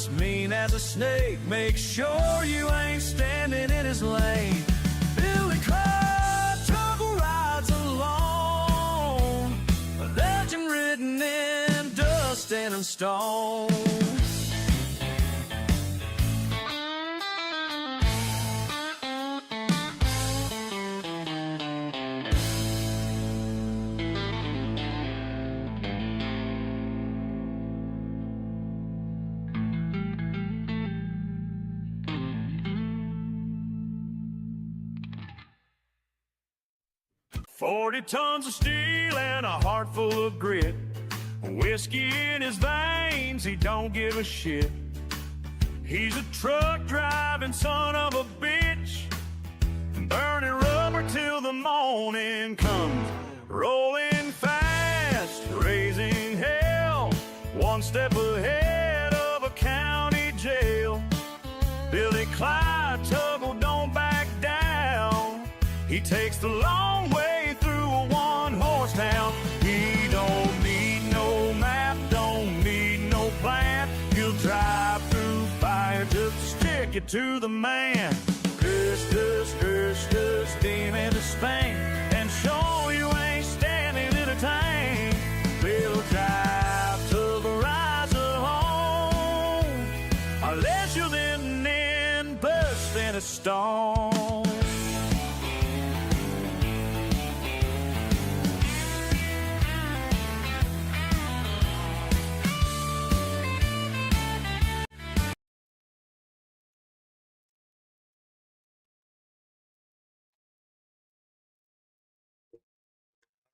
Speaker 1: just mean as a snake. Make sure you ain't standing in his lane. Billy Clyde, tuggle rides alone, a legend written in dust and stone. "40 tons of steel and a heart full of grit. Whiskey in his veins, he don't give a shit. He's a truck driving son of a bitch, burning rubber till the morning comes. Rolling fast, raising hell, one step ahead of a county jail. Billy Clyde, tuggle, don't back down. He takes the long way through a one-horse town. He don't need no map, don't need no plan. He'll drive through fire just to stick it to the man. Steam into Spain and show you ain't standing in a tank. We'll drive to the rise of home, unless you're living in burst in a storm.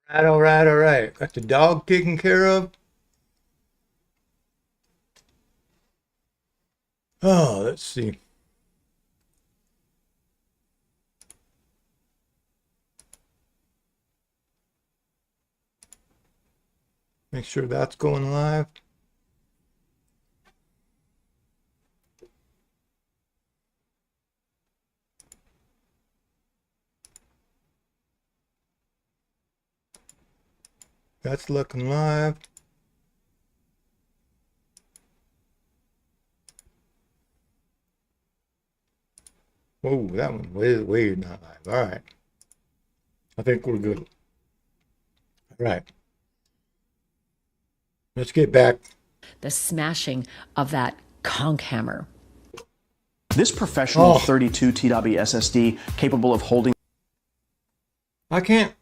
Speaker 3: All right, all right. Got the dog taken care of. Oh, let's see. Make sure that's going live. That's looking live. Oh, that one way not live. All right. I think we're good. All right. Let's get back.
Speaker 4: The smashing of that conch hammer.
Speaker 6: This professional 32 TW SSD capable of holding.
Speaker 3: I can't.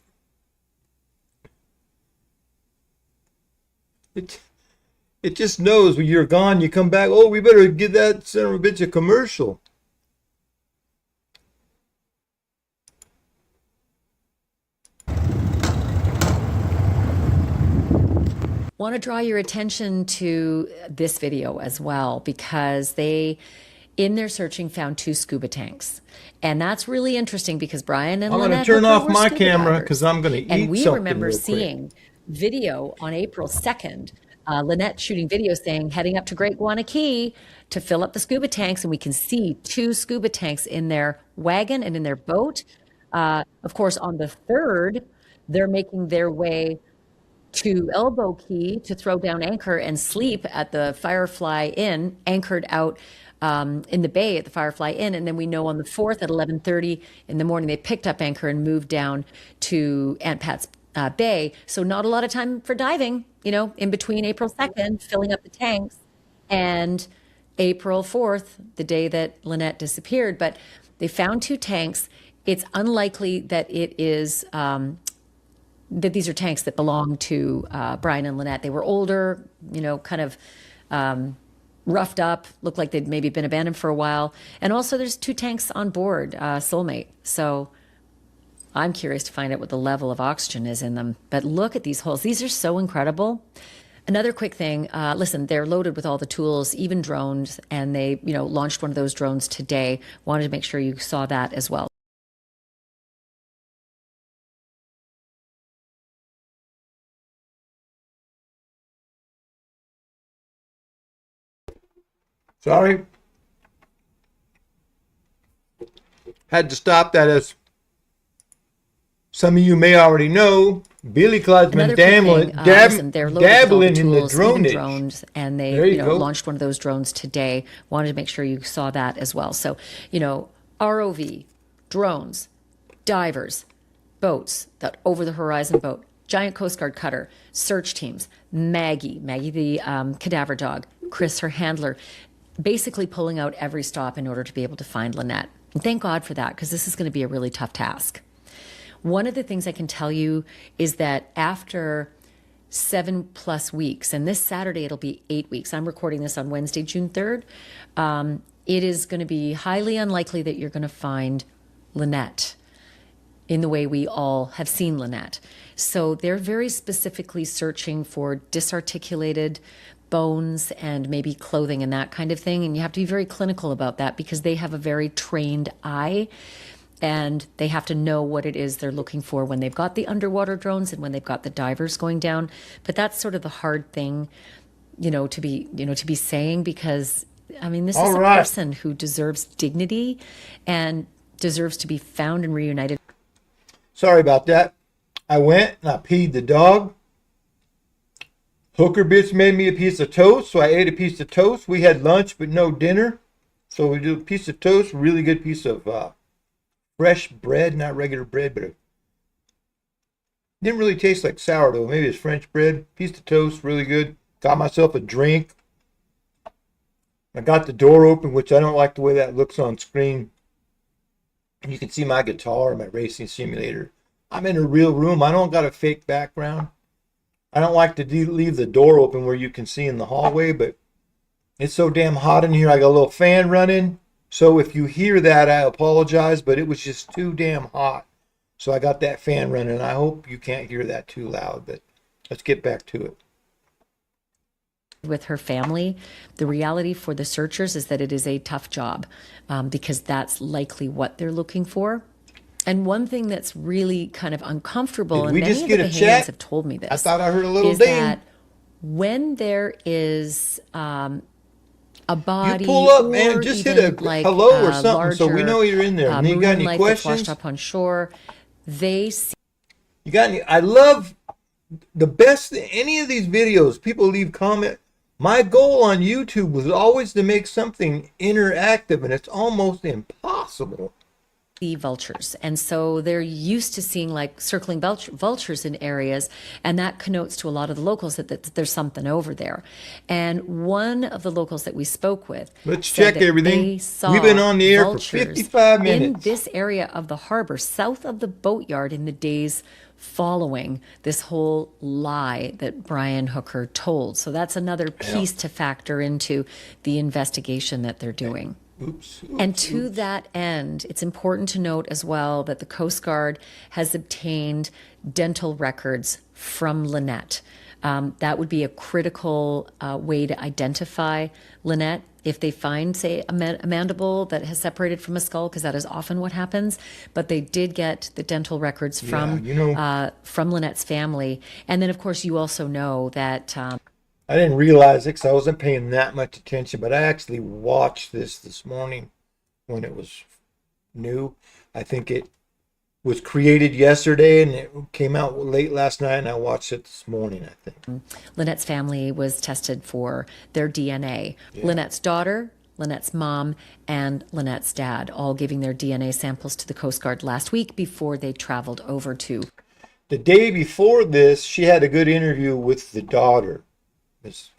Speaker 3: It just knows when you're gone, you come back. Oh, we better get that son of a bitch a commercial.
Speaker 4: Want to draw your attention to this video as well, because they, in their searching, found 2 scuba tanks. And that's really interesting because Brian and Lynette,
Speaker 3: I'm going to turn off my camera because I'm going to eat something.
Speaker 4: And we remember seeing video on April 2nd, Lynette shooting video saying, heading up to Great Guana Key to fill up the scuba tanks. And we can see 2 scuba tanks in their wagon and in their boat. Of course, on the 3rd, they're making their way to Elbow Key to throw down anchor and sleep at the Firefly Inn, anchored out in the bay at the Firefly Inn. And then we know on the 4th at 11:30 in the morning, they picked up anchor and moved down to Aunt Pat's Bay. So not a lot of time for diving, you know, in between April 2nd, filling up the tanks, and April 4th, the day that Lynette disappeared. But they found 2 tanks. It's unlikely that it is, that these are tanks that belong to Brian and Lynette. They were older, you know, kind of roughed up, looked like they'd maybe been abandoned for a while. And also there's 2 tanks on board, Soulmate. So I'm curious to find out what the level of oxygen is in them. But look at these holes. These are so incredible. Another quick thing, listen, they're loaded with all the tools, even drones, and they, you know, launched one of those drones today. Wanted to make sure you saw that as well.
Speaker 3: Sorry. Had to stop that as some of you may already know, Billy Clyde's been
Speaker 4: Another cool thing, listen, they're loaded with all the
Speaker 3: dabbling in the
Speaker 4: tools, even
Speaker 3: dronage.
Speaker 4: drones, and they
Speaker 3: There you go.
Speaker 4: launched one of those drones today. Wanted to make sure you saw that as well. So, ROV, drones, divers, boats, that over-the-horizon boat, giant Coast Guard cutter, search teams, Maggie the cadaver dog, Chris, her handler, basically pulling out every stop in order to be able to find Lynette. And thank God for that, because this is going to be a really tough task. One of the things I can tell you is that after 7+ weeks, and this Saturday it'll be 8 weeks. I'm recording this on Wednesday, June 3rd. It is going to be highly unlikely that you're going to find Lynette in the way we all have seen Lynette. So they're very specifically searching for disarticulated bones and maybe clothing and that kind of thing. And you have to be very clinical about that because they have a very trained eye and they have to know what it is they're looking for when they've got the underwater drones and when they've got the divers going down. But that's sort of the hard thing, to be saying, because I mean, this is a person who deserves dignity and deserves to be found and reunited.
Speaker 3: Sorry about that. I went and I peed the dog. Hooker bitch made me a piece of toast, so I ate a piece of toast. We had lunch but no dinner. So we did a piece of toast, really good piece of fresh bread, not regular bread, but it didn't really taste like sourdough. Maybe it's French bread. Piece of toast, really good. Got myself a drink. I got the door open, which I don't like the way that looks on screen. You can see my guitar, my racing simulator. I'm in a real room. I don't got a fake background. I don't like to leave the door open where you can see in the hallway, but it's so damn hot in here. I got a little fan running. So if you hear that, I apologize, but it was just too damn hot. So I got that fan running. I hope you can't hear that too loud, but let's get back to it.
Speaker 4: With her family, the reality for the searchers is that it is a tough job because that's likely what they're looking for. And one thing that's really kind of uncomfortable, and many of the Bahamians have told me this,
Speaker 3: I thought I heard a little
Speaker 4: is
Speaker 3: ding.
Speaker 4: that when there is a body,
Speaker 3: you pull up,
Speaker 4: or
Speaker 3: man, just hit
Speaker 4: even
Speaker 3: a
Speaker 4: like
Speaker 3: hello or something,
Speaker 4: larger,
Speaker 3: so we know you're in there. And you got any
Speaker 4: life
Speaker 3: questions?
Speaker 4: that's washed up on shore, they see.
Speaker 3: You got any? I love the best. Any of these videos, people leave comment. My goal on YouTube was always to make something interactive, and it's almost impossible.
Speaker 4: Vultures, and so they're used to seeing like circling vultures in areas, and that connotes to a lot of the locals that there's something over there. And one of the locals that we spoke with,
Speaker 3: let's check everything. We've been on the air for 55 minutes
Speaker 4: in this area of the harbor south of the boatyard in the days following this whole lie that Brian Hooker told. So that's another piece to factor into the investigation that they're doing. And to that end, it's important to note as well that the Coast Guard has obtained dental records from Lynette. That would be a critical way to identify Lynette. If they find, say, a mandible that has separated from a skull, because that is often what happens, but they did get the dental records from Lynette's family. And then, of course, you also know that...
Speaker 3: I didn't realize it because I wasn't paying that much attention, but I actually watched this morning when it was new. I think it was created yesterday and it came out late last night, and I watched it this morning, I think.
Speaker 4: Lynette's family was tested for their DNA. Yeah. Lynette's daughter, Lynette's mom, and Lynette's dad, all giving their DNA samples to the Coast Guard last week before they traveled over to...
Speaker 3: The day before this, she had a good interview with the daughter. It's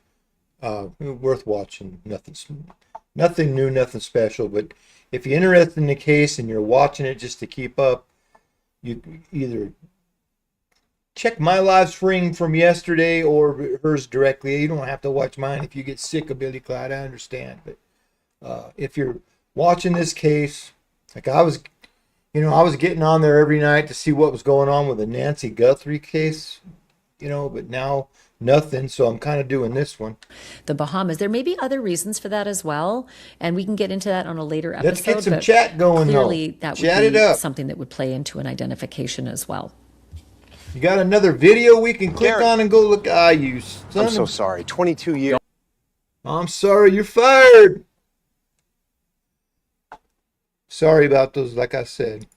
Speaker 3: worth watching. Nothing new, nothing special. But if you're interested in the case and you're watching it just to keep up, you either check my live stream from yesterday or hers directly. You don't have to watch mine if you get sick of Billy Clyde. I understand. But if you're watching this case, like I was getting on there every night to see what was going on with the Nancy Guthrie case, but now nothing, so I'm kind of doing this one.
Speaker 4: The Bahamas. There may be other reasons for that as well, and we can get into that on a later episode.
Speaker 3: Let's get some chat going,
Speaker 4: clearly,
Speaker 3: though.
Speaker 4: That
Speaker 3: Chat
Speaker 4: would be
Speaker 3: it up.
Speaker 4: something that would play into an identification as well.
Speaker 3: You got another video we can click on and go look? You son
Speaker 8: I'm so sorry. 22 years.
Speaker 3: I'm sorry, you're fired. Sorry about those, like I said.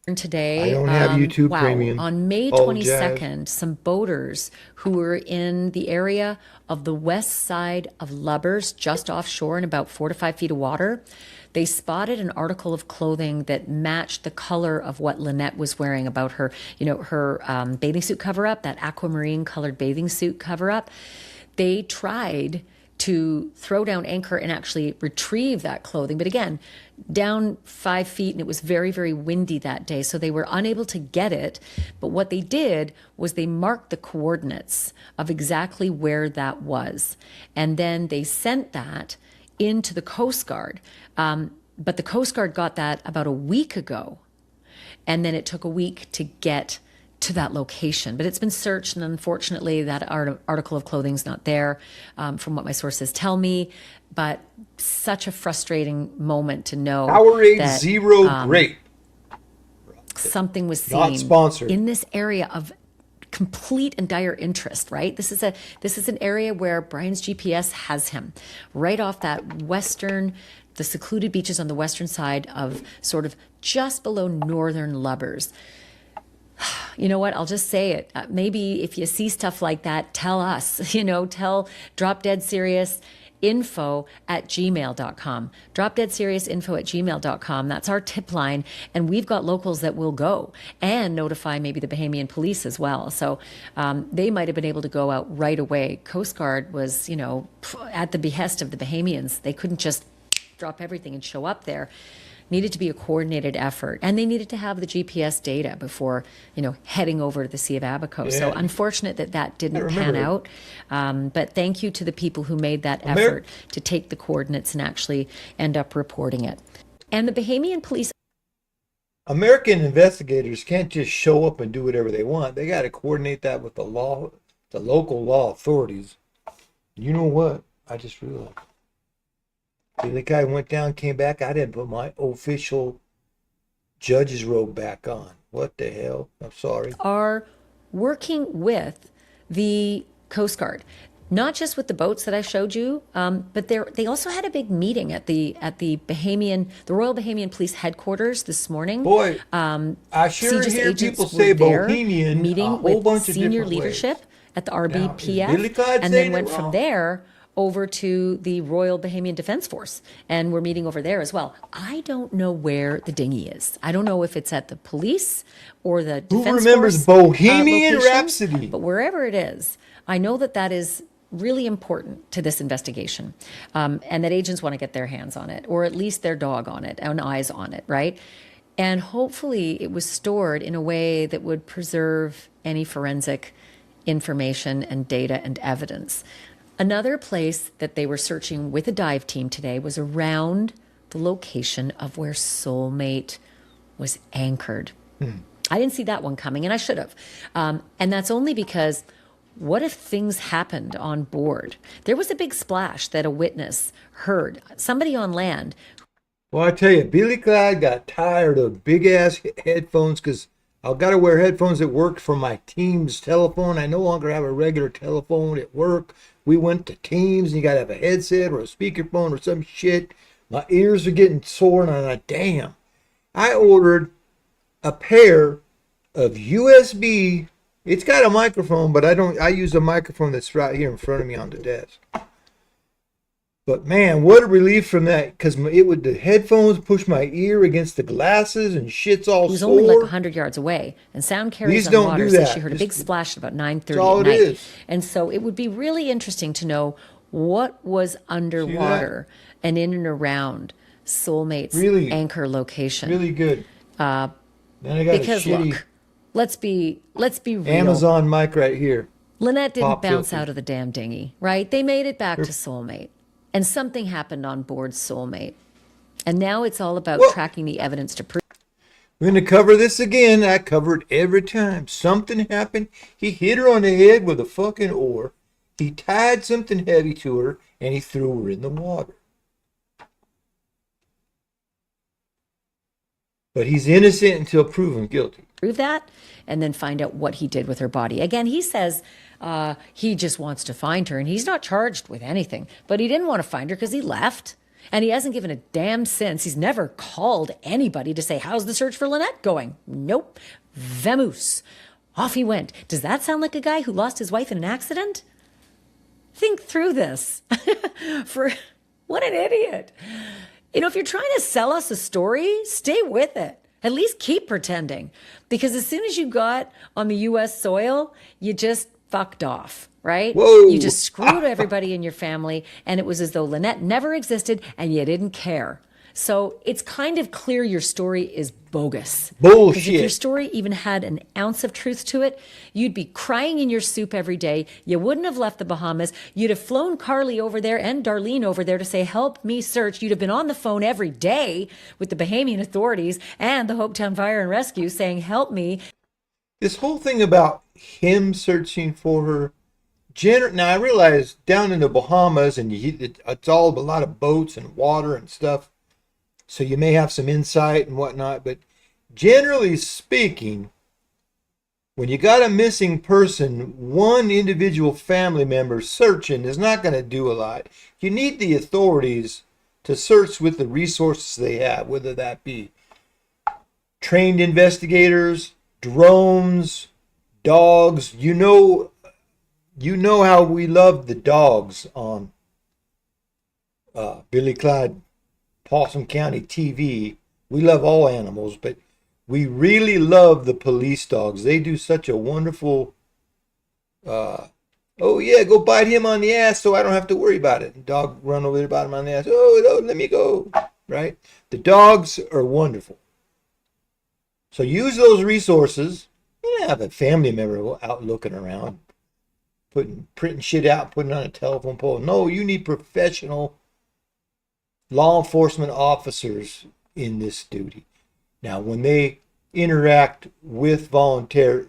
Speaker 4: Today,
Speaker 3: I don't have YouTube Premium.
Speaker 4: On May
Speaker 3: Apologize.
Speaker 4: 22nd, some boaters who were in the area of the west side of Lubbers, just offshore in about 4 to 5 feet of water, they spotted an article of clothing that matched the color of what Lynette was wearing about her, her bathing suit cover-up, that aquamarine colored bathing suit cover-up. They tried to throw down anchor and actually retrieve that clothing. But again, down 5 feet, and it was very, very windy that day. So they were unable to get it. But what they did was they marked the coordinates of exactly where that was. And then they sent that into the Coast Guard. But the Coast Guard got that about a week ago. And then it took a week to get to that location, but it's been searched, and unfortunately that article of clothing's not there, from what my sources tell me. But such a frustrating moment to know
Speaker 3: Powerade
Speaker 4: that
Speaker 3: Zero Grape.
Speaker 4: Something was
Speaker 3: Not
Speaker 4: seen
Speaker 3: sponsored.
Speaker 4: in this area of complete and dire interest, right? This is an area where Brian's GPS has him right off that the secluded beaches on the western side of sort of just below northern Lubbers. You know what? I'll just say it. Maybe if you see stuff like that, tell us, tell Drop Dead Serious info@gmail.com. dropdeadseriousinfo@gmail.com. That's our tip line. And we've got locals that will go and notify maybe the Bahamian police as well. So they might have been able to go out right away. Coast Guard was, at the behest of the Bahamians. They couldn't just drop everything and show up there. Needed to be a coordinated effort, and they needed to have the GPS data before, heading over to the Sea of Abaco.
Speaker 3: Yeah.
Speaker 4: So unfortunate that didn't pan out. But thank you to the people who made that effort to take the coordinates and actually end up reporting it. And the Bahamian police.
Speaker 3: American investigators can't just show up and do whatever they want. They got to coordinate that with the local law authorities. You know what? I just realized. The guy went down, came back. I didn't put my official judge's robe back on. What the hell? I'm sorry.
Speaker 4: Are working with the Coast Guard, not just with the boats that I showed you, but they also had a big meeting at the Royal Bahamian Police headquarters this morning.
Speaker 3: Boy, I sure
Speaker 4: CJIS
Speaker 3: hear
Speaker 4: agents
Speaker 3: people
Speaker 4: were
Speaker 3: say
Speaker 4: there
Speaker 3: Bohemian
Speaker 4: meeting
Speaker 3: a whole
Speaker 4: with
Speaker 3: bunch of
Speaker 4: senior
Speaker 3: different
Speaker 4: leadership
Speaker 3: ways.
Speaker 4: at the
Speaker 3: Now, is
Speaker 4: RBPF,
Speaker 3: Billy Clyde
Speaker 4: and
Speaker 3: saying
Speaker 4: then went
Speaker 3: it
Speaker 4: from
Speaker 3: wrong?
Speaker 4: there over to the Royal Bahamian Defence Force, and we're meeting over there as well. I don't know where the dinghy is. I don't know if it's at the police or the
Speaker 3: Who
Speaker 4: Defence
Speaker 3: remembers
Speaker 4: Force,
Speaker 3: Bohemian
Speaker 4: location,
Speaker 3: Rhapsody?
Speaker 4: But wherever it is, I know that is really important to this investigation, and that agents want to get their hands on it, or at least their dog on it, and eyes on it, right? And hopefully it was stored in a way that would preserve any forensic information and data and evidence. Another place that they were searching with a dive team today was around the location of where Soulmate was anchored. I didn't see that one coming, and I should have. And that's only because what if things happened on board? There was a big splash that a witness heard. Somebody on land.
Speaker 3: Well, I tell you, Billy Clyde got tired of big-ass headphones because I've got to wear headphones that work for my Teams telephone. I no longer have a regular telephone at work. We went to Teams, and you got to have a headset or a speakerphone or some shit. My ears are getting sore, and I'm like, damn. I ordered a pair of USB. It's got a microphone, but I use a microphone that's right here in front of me on the desk. But man, what a relief from that, because the headphones push my ear against the glasses and shit's all
Speaker 4: It was
Speaker 3: sore.
Speaker 4: only like 100 yards away, and sound carries
Speaker 3: These
Speaker 4: on
Speaker 3: don't
Speaker 4: water,
Speaker 3: do
Speaker 4: so
Speaker 3: that.
Speaker 4: she heard a big splash at about 9:30
Speaker 3: all
Speaker 4: at
Speaker 3: it
Speaker 4: night.
Speaker 3: is.
Speaker 4: And so it would be really interesting to know what was underwater and in and around Soulmate's
Speaker 3: Really-
Speaker 4: anchor location.
Speaker 3: Really good. Then I got
Speaker 4: Because
Speaker 3: a shitty
Speaker 4: look, let's be real.
Speaker 3: Amazon mic right here.
Speaker 4: Lynette didn't
Speaker 3: Pop
Speaker 4: bounce
Speaker 3: filter.
Speaker 4: out of the damn dinghy, right? They made it back to Soulmate, and something happened on board Soulmate. And now it's all about tracking the evidence to prove.
Speaker 3: We're going to cover this again. I cover it every time. Something happened. He hit her on the head with a fucking oar. He tied something heavy to her, and he threw her in the water. But he's innocent until proven guilty.
Speaker 4: Prove that, and then find out what he did with her body. Again, he says he just wants to find her, and he's not charged with anything. But he didn't want to find her because he left. And he hasn't given a damn since. He's never called anybody to say, how's the search for Lynette going? Nope. Vamoose. Off he went. Does that sound like a guy who lost his wife in an accident? Think through this. What an idiot. If you're trying to sell us a story, stay with it. At least keep pretending. Because as soon as you got on the U.S. soil, you just fucked off, right?
Speaker 3: Whoa.
Speaker 4: You just screwed everybody in your family, and it was as though Lynette never existed and you didn't care. So it's kind of clear your story is bogus.
Speaker 3: Bullshit.
Speaker 4: Because if your story even had an ounce of truth to it, you'd be crying in your soup every day. You wouldn't have left the Bahamas. You'd have flown Carly over there and Darlene over there to say, help me search. You'd have been on the phone every day with the Bahamian authorities and the Hopetown Fire and Rescue saying, help me.
Speaker 3: This whole thing about him searching for her. Now, I realize down in the Bahamas, and it's all a lot of boats and water and stuff. So you may have some insight and whatnot, but generally speaking, when you got a missing person, one individual family member searching is not going to do a lot. You need the authorities to search with the resources they have, whether that be trained investigators, drones, dogs. You know how we love the dogs on Billy Clyde, Possum County TV. We love all animals, but we really love the police dogs. They do such a wonderful, oh yeah, go bite him on the ass so I don't have to worry about it. And dog run over there, bite him on the ass. Oh, no, let me go, right? The dogs are wonderful. So use those resources. You don't have a family member out looking around, printing shit out, putting it on a telephone pole. No, you need professional law enforcement officers in this duty. Now, when they interact with voluntary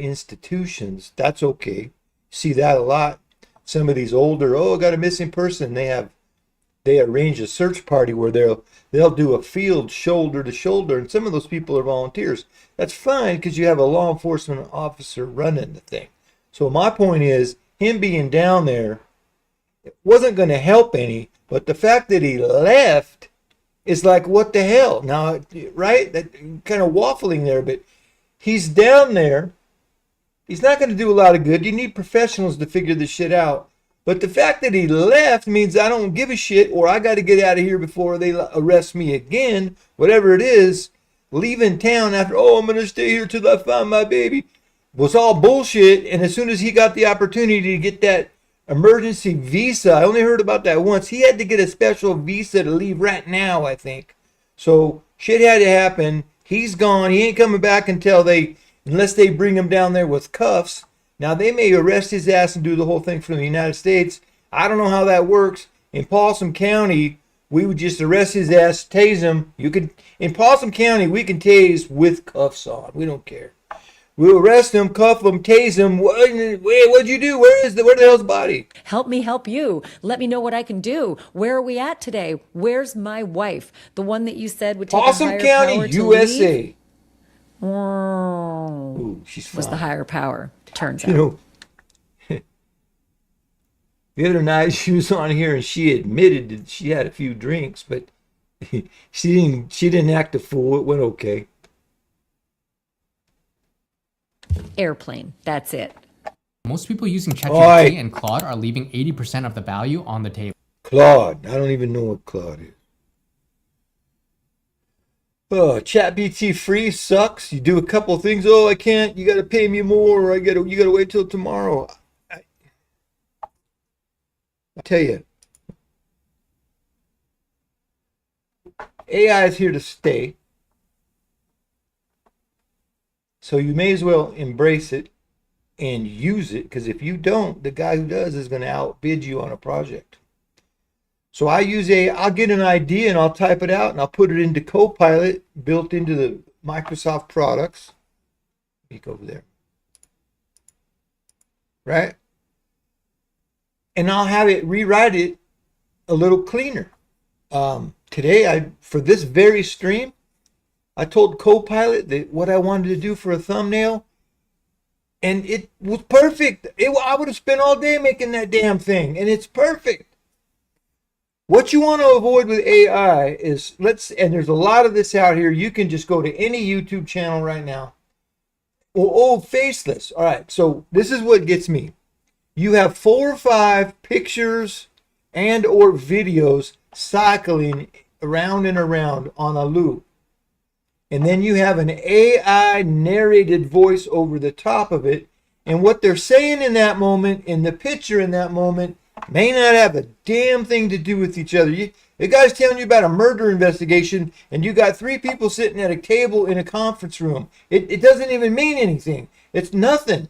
Speaker 3: institutions, that's okay. See that a lot. Some of these older, got a missing person. They arrange a search party where they'll do a field shoulder to shoulder, and some of those people are volunteers. That's fine because you have a law enforcement officer running the thing. So my point is, him being down there wasn't going to help any, but the fact that he left is like, what the hell? Now, right? That kind of waffling there, but he's down there. He's not going to do a lot of good. You need professionals to figure this shit out. But the fact that he left means I don't give a shit, or I got to get out of here before they arrest me again, whatever it is. Leaving town after, I'm going to stay here till I find my baby, was all bullshit. And as soon as he got the opportunity to get that emergency visa, I only heard about that once. He had to get a special visa to leave right now, I think. So shit had to happen. He's gone. He ain't coming back unless they bring him down there with cuffs. Now, they may arrest his ass and do the whole thing from the United States. I don't know how that works. In Possum County, we would just arrest his ass, tase him. In Possum County, we can tase with cuffs on. We don't care. We'll arrest him, cuff him, tase him. What'd you do? Where the hell's the body?
Speaker 4: Help me help you. Let me know what I can do. Where are we at today? Where's my wife? The one that you said would take
Speaker 3: Possum
Speaker 4: a higher
Speaker 3: County,
Speaker 4: power to
Speaker 3: USA.
Speaker 4: leave? Oh,
Speaker 3: Ooh, she's fine.
Speaker 4: was the higher power, turns out.
Speaker 3: The other night she was on here and she admitted that she had a few drinks, but she didn't act a fool. It went okay.
Speaker 4: Airplane, that's it.
Speaker 9: Most people using ChatGPT and Claude are leaving 80% of the value on the table.
Speaker 3: Claude. I don't even know what Claude is. ChatGPT free sucks. You do a couple things. I can't. You got to pay me more, or you got to wait till tomorrow. I tell you, AI is here to stay. So you may as well embrace it and use it, because if you don't, the guy who does is going to outbid you on a project. So I'll get an idea and I'll type it out and I'll put it into Copilot, built into the Microsoft products. Peek over there. Right? And I'll have it rewrite it a little cleaner. Today, for this very stream, I told Copilot that what I wanted to do for a thumbnail, And it was perfect. I would have spent all day making that damn thing, and it's perfect. What you want to avoid with AI is, and there's a lot of this out here. You can just go to any YouTube channel right now. Oh, faceless. All right, so this is what gets me. You have 4 or 5 pictures and or videos cycling around and around on a loop. And then you have an AI narrated voice over the top of it. And what they're saying in that moment, in the picture in that moment, may not have a damn thing to do with each other. The guy's telling you about a murder investigation, and you got 3 people sitting at a table in a conference room. It doesn't even mean anything. It's nothing.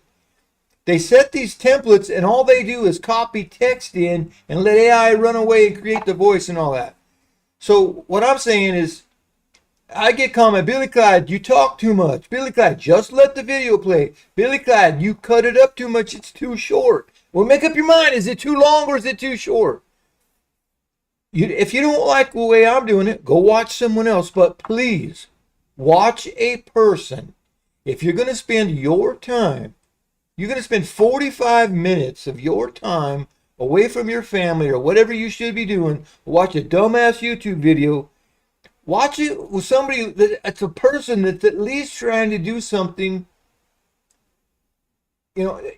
Speaker 3: They set these templates, and all they do is copy text in and let AI run away and create the voice and all that. So what I'm saying is, I get comment, Billy Clyde, you talk too much. Billy Clyde, just let the video play. Billy Clyde, you cut it up too much. It's too short. Well, make up your mind. Is it too long or is it too short? If you don't like the way I'm doing it, go watch someone else. But please, watch a person. If you're going to spend your time, you're going to spend 45 minutes of your time away from your family or whatever you should be doing, watch a dumbass YouTube video. Watch it with somebody that's a person that's at least trying to do something,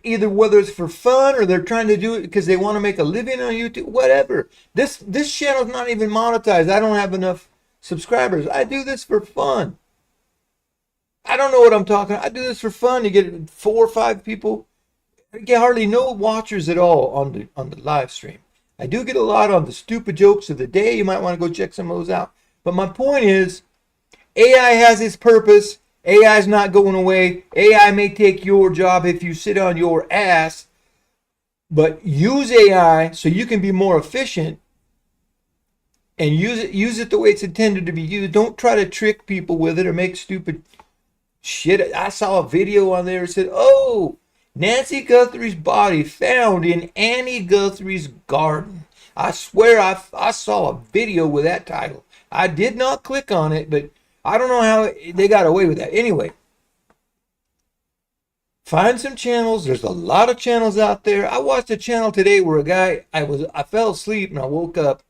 Speaker 3: either whether it's for fun or they're trying to do it because they want to make a living on YouTube, whatever. This channel's not even monetized. I don't have enough subscribers. I do this for fun. I don't know what I'm talking about. I do this for fun. You get 4 or 5 people. I get hardly no watchers at all on the live stream. I do get a lot on the stupid jokes of the day. You might want to go check some of those out. But my point is, AI has its purpose. AI is not going away. AI may take your job if you sit on your ass. But use AI so you can be more efficient and use it the way it's intended to be used. Don't try to trick people with it or make stupid shit. I saw a video on there that said, oh, Nancy Guthrie's body found in Annie Guthrie's garden. I swear I saw a video with that title. I did not click on it, but I don't know how they got away with that. Anyway, find some channels. There's a lot of channels out there. I watched a channel today where a guy, I fell asleep and I woke up,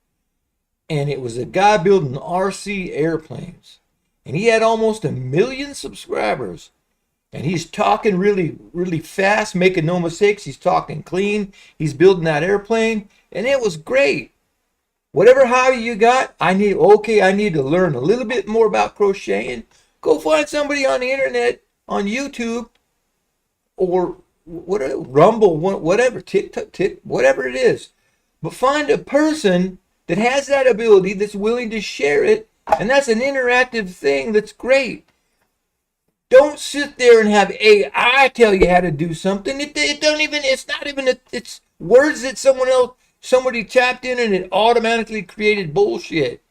Speaker 3: and it was a guy building RC airplanes. And he had almost 1 million subscribers. And he's talking really, really fast, making no mistakes. He's talking clean. He's building that airplane. And it was great. Whatever hobby you got, I need to learn a little bit more about crocheting. Go find somebody on the internet, on YouTube, or whatever, Rumble, whatever, TikTok, whatever it is. But find a person that has that ability, that's willing to share it, and that's an interactive thing that's great. Don't sit there and have AI tell you how to do something. It's words that somebody tapped in and it automatically created bullshit.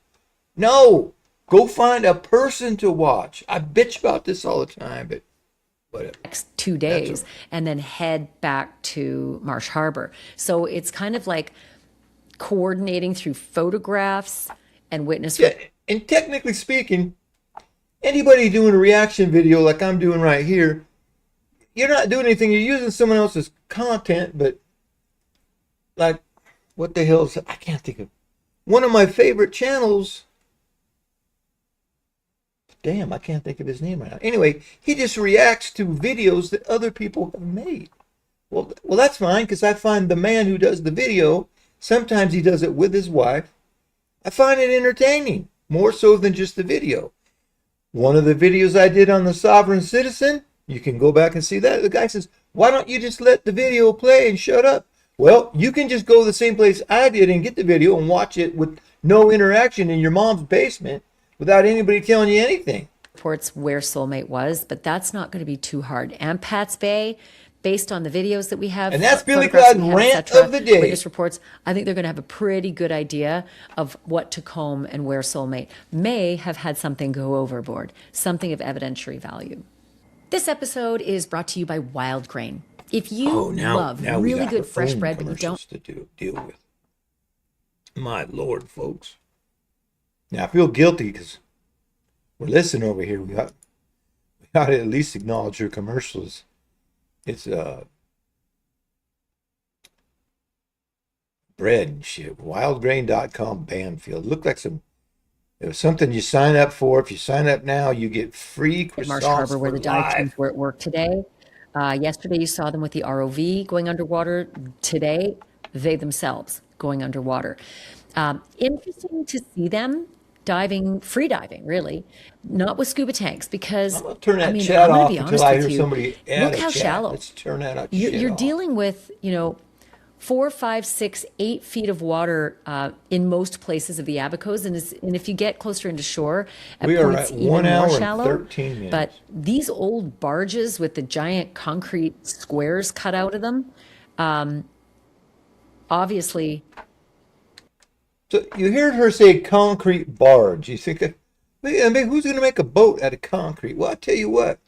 Speaker 3: No, go find a person to watch. I bitch about this all the time, but whatever.
Speaker 4: Next 2 days and then head back to Marsh Harbor. So it's kind of like coordinating through photographs and witness.
Speaker 3: Yeah, and technically speaking, anybody doing a reaction video like I'm doing right here, you're not doing anything. You're using someone else's content, but like, what the hell is, I can't think of one of my favorite channels. Damn, I can't think of his name right now. Anyway, he just reacts to videos that other people have made. Well, that's fine, because I find the man who does the video, sometimes he does it with his wife. I find it entertaining, more so than just the video. One of the videos I did on the sovereign citizen, you can go back and see that. The guy says, why don't you just let the video play and shut up? Well, you can just go to the same place I did and get the video and watch it with no interaction in your mom's basement without anybody telling you anything.
Speaker 4: Reports where Soulmate was, but that's not going to be too hard. And Pat's Bay, based on the videos that we have,
Speaker 3: and that's Billy Clyde's rant of the day.
Speaker 4: Witness reports, I think they're going to have a pretty good idea of what to comb and where Soulmate may have had something go overboard, something of evidentiary value. This episode is brought to you by Wild Grain. If you love really good fresh bread, but you don't
Speaker 3: to deal with. My Lord, folks. Now I feel guilty because we're listening over here. We got to at least acknowledge your commercials. It's bread and shit. Wildgrain.com Banfield. Looked like some. It was something you sign up for. If you sign up now, you get free croissants
Speaker 4: Marsh Harbor, where
Speaker 3: for
Speaker 4: the dive
Speaker 3: life.
Speaker 4: teams were at work today. Yesterday, you saw them with the ROV going underwater. Today, they themselves going underwater. Interesting to see them diving, free diving, really, not with scuba tanks, because
Speaker 3: I'm gonna turn that
Speaker 4: I mean,
Speaker 3: chat
Speaker 4: I'm gonna
Speaker 3: off
Speaker 4: be
Speaker 3: until
Speaker 4: honest
Speaker 3: I
Speaker 4: with
Speaker 3: hear
Speaker 4: you.
Speaker 3: somebody add
Speaker 4: Look
Speaker 3: a
Speaker 4: how
Speaker 3: chat.
Speaker 4: shallow.
Speaker 3: Let's turn that
Speaker 4: You're,
Speaker 3: shit
Speaker 4: you're
Speaker 3: off.
Speaker 4: dealing with, 4, 5, 6, 8 feet of water in most places of the Abacos, and if you get closer into shore, at
Speaker 3: We are
Speaker 4: points
Speaker 3: at
Speaker 4: even
Speaker 3: 1
Speaker 4: more
Speaker 3: hour and
Speaker 4: shallow.
Speaker 3: 13 minutes.
Speaker 4: But these old barges with the giant concrete squares cut out of them, obviously.
Speaker 3: So you heard her say concrete barge. You think, who's going to make a boat out of concrete? Well, I tell you what.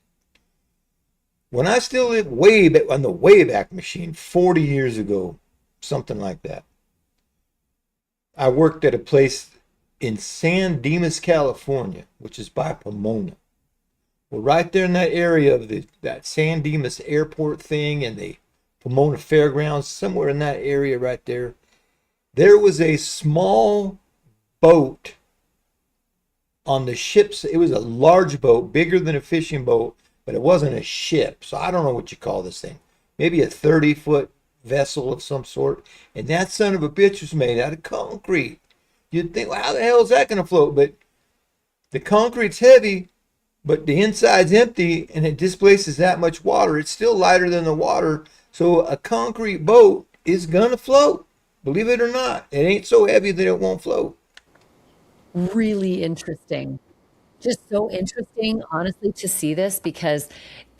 Speaker 3: When I still lived way back on the Wayback Machine 40 years ago, something like that, I worked at a place in San Dimas, California, which is by Pomona. Well, right there in that area of that San Dimas airport thing and the Pomona Fairgrounds, somewhere in that area right there, there was a small boat on the ships. It was a large boat, bigger than a fishing boat, but it wasn't a ship. So I don't know what you call this thing. Maybe a 30-foot vessel of some sort. And that son of a bitch was made out of concrete. You'd think, well, how the hell is that going to float? But the concrete's heavy, but the inside's empty, and it displaces that much water. It's still lighter than the water. So a concrete boat is going to float. Believe it or not. It ain't so heavy that it won't float.
Speaker 4: Really interesting. Just so interesting, honestly, to see this, because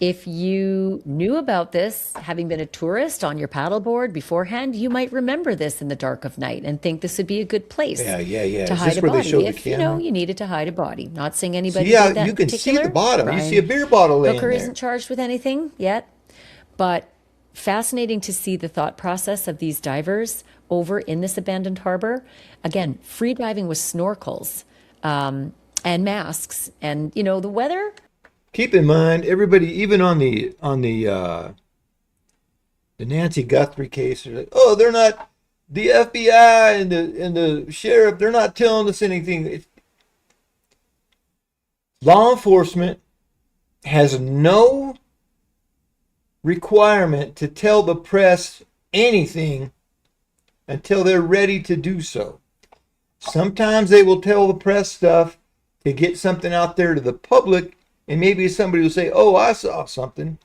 Speaker 4: if you knew about this, having been a tourist on your paddleboard beforehand, you might remember this in the dark of night and think this would be a good place
Speaker 3: Yeah.
Speaker 4: to
Speaker 3: Is
Speaker 4: hide
Speaker 3: this
Speaker 4: a
Speaker 3: where they
Speaker 4: body
Speaker 3: showed the
Speaker 4: if,
Speaker 3: camera?
Speaker 4: you needed to hide a body. Not saying
Speaker 3: So
Speaker 4: anybody
Speaker 3: yeah,
Speaker 4: did that
Speaker 3: you
Speaker 4: in
Speaker 3: can see
Speaker 4: particular.
Speaker 3: the bottom. You
Speaker 4: Brian
Speaker 3: see a beer bottle laying
Speaker 4: Hooker
Speaker 3: there.
Speaker 4: isn't charged with anything yet, but fascinating to see the thought process of these divers over in this abandoned harbor. Again, free diving with snorkels and masks, and the weather.
Speaker 3: Keep in mind, everybody, even on the Nancy Guthrie case, they're like, oh, they're not, the FBI and the sheriff, they're not telling us anything. Law enforcement has no requirement to tell the press anything until they're ready to do so. Sometimes they will tell the press stuff to get something out there to the public, and maybe somebody will say, oh, I saw something.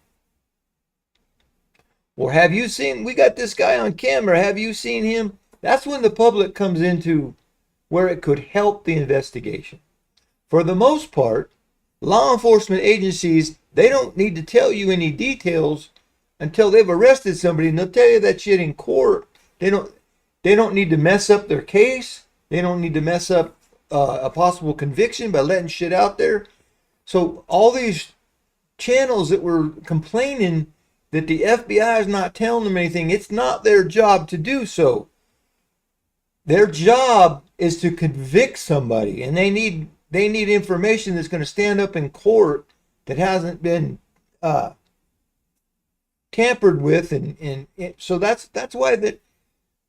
Speaker 3: Or have you seen, we got this guy on camera, have you seen him? That's when the public comes into where it could help the investigation. For the most part, law enforcement agencies, they don't need to tell you any details until they've arrested somebody, and they'll tell you that shit in court. They don't need to mess up their case. They don't need to mess up a possible conviction by letting shit out there. So all these channels that were complaining that the FBI is not telling them anything, it's not their job to do so. Their job is to convict somebody, and they need information that's going to stand up in court that hasn't been tampered with, and so that's why that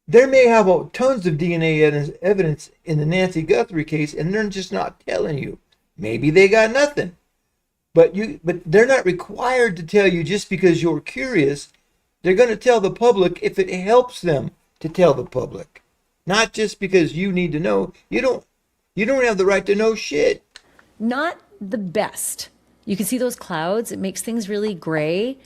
Speaker 3: there may have tons of DNA evidence in the Nancy Guthrie case, and they're just not telling you. Maybe they got nothing, but they're not required to tell you just because you're curious. They're going to tell the public if it helps them to tell the public, not just because you need to know. You don't have the right to know shit.
Speaker 4: Not the best. You can see those clouds. It makes things really gray.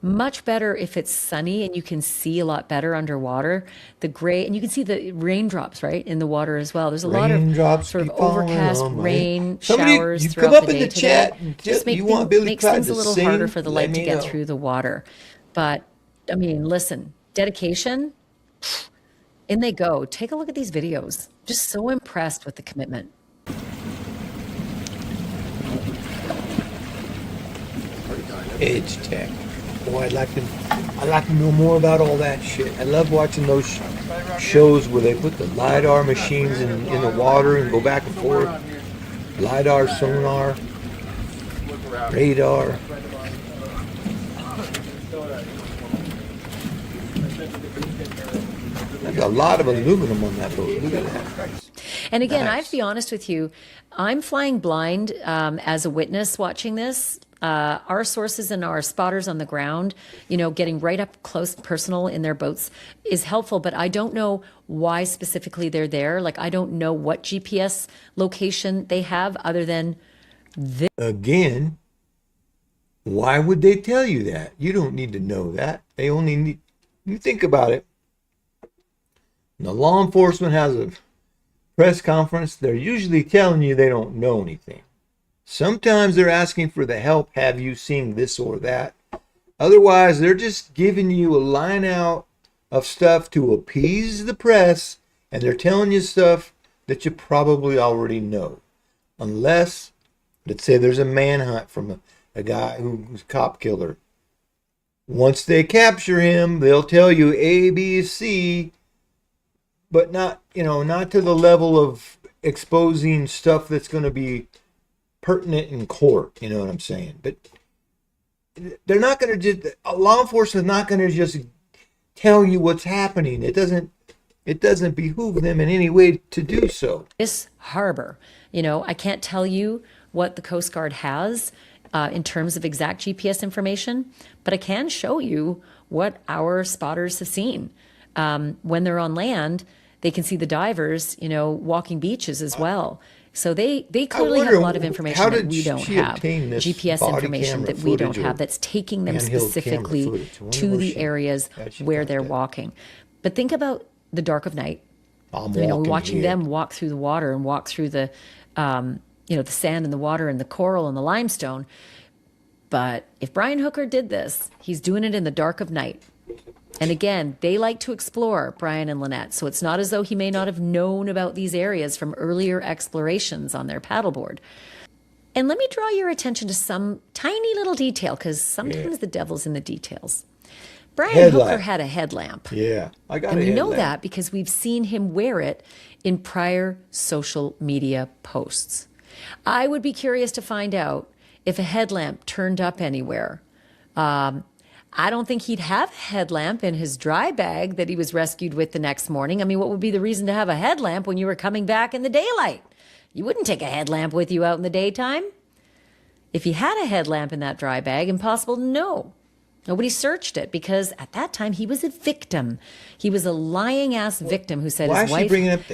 Speaker 4: Much better if it's sunny and you can see a lot better underwater. The gray, and you can see the raindrops, right, in the water as well. There's a lot of
Speaker 3: Raindrops
Speaker 4: sort of
Speaker 3: keep falling
Speaker 4: overcast
Speaker 3: on my
Speaker 4: rain
Speaker 3: head. Somebody,
Speaker 4: showers
Speaker 3: you
Speaker 4: throughout
Speaker 3: come up
Speaker 4: the
Speaker 3: in
Speaker 4: day
Speaker 3: the
Speaker 4: today.
Speaker 3: chat and
Speaker 4: Just
Speaker 3: you want Billy
Speaker 4: makes
Speaker 3: Clyde
Speaker 4: things
Speaker 3: to
Speaker 4: a little
Speaker 3: sing,
Speaker 4: harder for the
Speaker 3: let
Speaker 4: light to
Speaker 3: me
Speaker 4: get
Speaker 3: know.
Speaker 4: through the water. But I mean, listen, dedication, in they go. Take a look at these videos. Just so impressed with the commitment.
Speaker 3: Edge Tech. Boy, I'd like to know more about all that shit. I love watching those shows where they put the LiDAR machines in the water and go back and forth. LiDAR, sonar, radar. There's a lot of aluminum on that boat. Look at that.
Speaker 4: And again, I
Speaker 3: Nice.
Speaker 4: have to be honest with you, I'm flying blind as a witness watching this. Our sources and our spotters on the ground, you know, getting right up close, personal in their boats is helpful, but I don't know why specifically they're there. Like, I don't know what GPS location they have other than this.
Speaker 3: Again, why would they tell you that? You don't need to know that. They only need, you think about it. The law enforcement has a press conference. They're usually telling you they don't know anything. Sometimes they're asking for the help. Have you seen this or that? Otherwise, they're just giving you a line out of stuff to appease the press, and they're telling you stuff that you probably already know. Unless, let's say there's a manhunt from a guy who's a cop killer. Once they capture him, they'll tell you A, B, C, but not, you know, not to the level of exposing stuff that's going to be pertinent in court. You know what I'm saying? But they're not going to just, law enforcement is not going to just tell you what's happening. It doesn't behoove them in any way to do so.
Speaker 4: This harbor, you know, I can't tell you what the Coast Guard has in terms of exact GPS information, but I can show you what our spotters have seen. When they're on land, they can see the divers, you know, walking beaches as well. So they clearly have a lot of information that we don't have. GPS information that we don't have that's taking them specifically to the areas where they're walking. But think about the dark of night. You know, watching them walk through the water and walk through the, you know, the sand and the water and the coral and the limestone. But if Brian Hooker did this, he's doing it in the dark of night. And again, they like to explore, Brian and Lynette. So it's not as though he may not have known about these areas from earlier explorations on their paddleboard. And let me draw your attention to some tiny little detail, because sometimes the devil's in the details. Brian Hooker had a headlamp.
Speaker 3: Yeah, I got it.
Speaker 4: And we know that because we've seen him wear it in prior social media posts. I would be curious to find out if a headlamp turned up anywhere. I don't think he'd have a headlamp in his dry bag that he was rescued with the next morning. I mean, what would be the reason to have a headlamp when you were coming back in the daylight? You wouldn't take a headlamp with you out in the daytime. If he had a headlamp in that dry bag, impossible to know. Nobody searched it because at that time he was a victim. He was a lying-ass victim who said his wife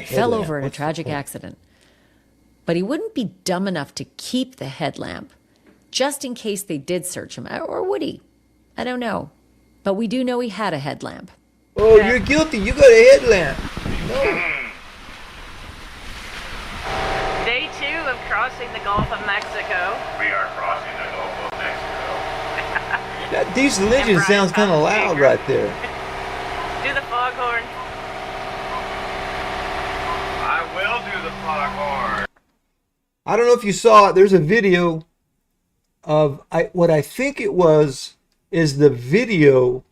Speaker 4: fell over in a tragic accident. But he wouldn't be dumb enough to keep the headlamp just in case they did search him. Or would he? I don't know. But we do know he had a headlamp.
Speaker 3: Oh, you're guilty. You got a headlamp. No.
Speaker 10: Day 2 of crossing the Gulf of Mexico.
Speaker 1: We are crossing the Gulf of Mexico.
Speaker 3: These legends sounds kind of loud right there.
Speaker 10: Do the foghorn.
Speaker 1: I will do the foghorn.
Speaker 3: I don't know if you saw it. There's a video of what I think it is the video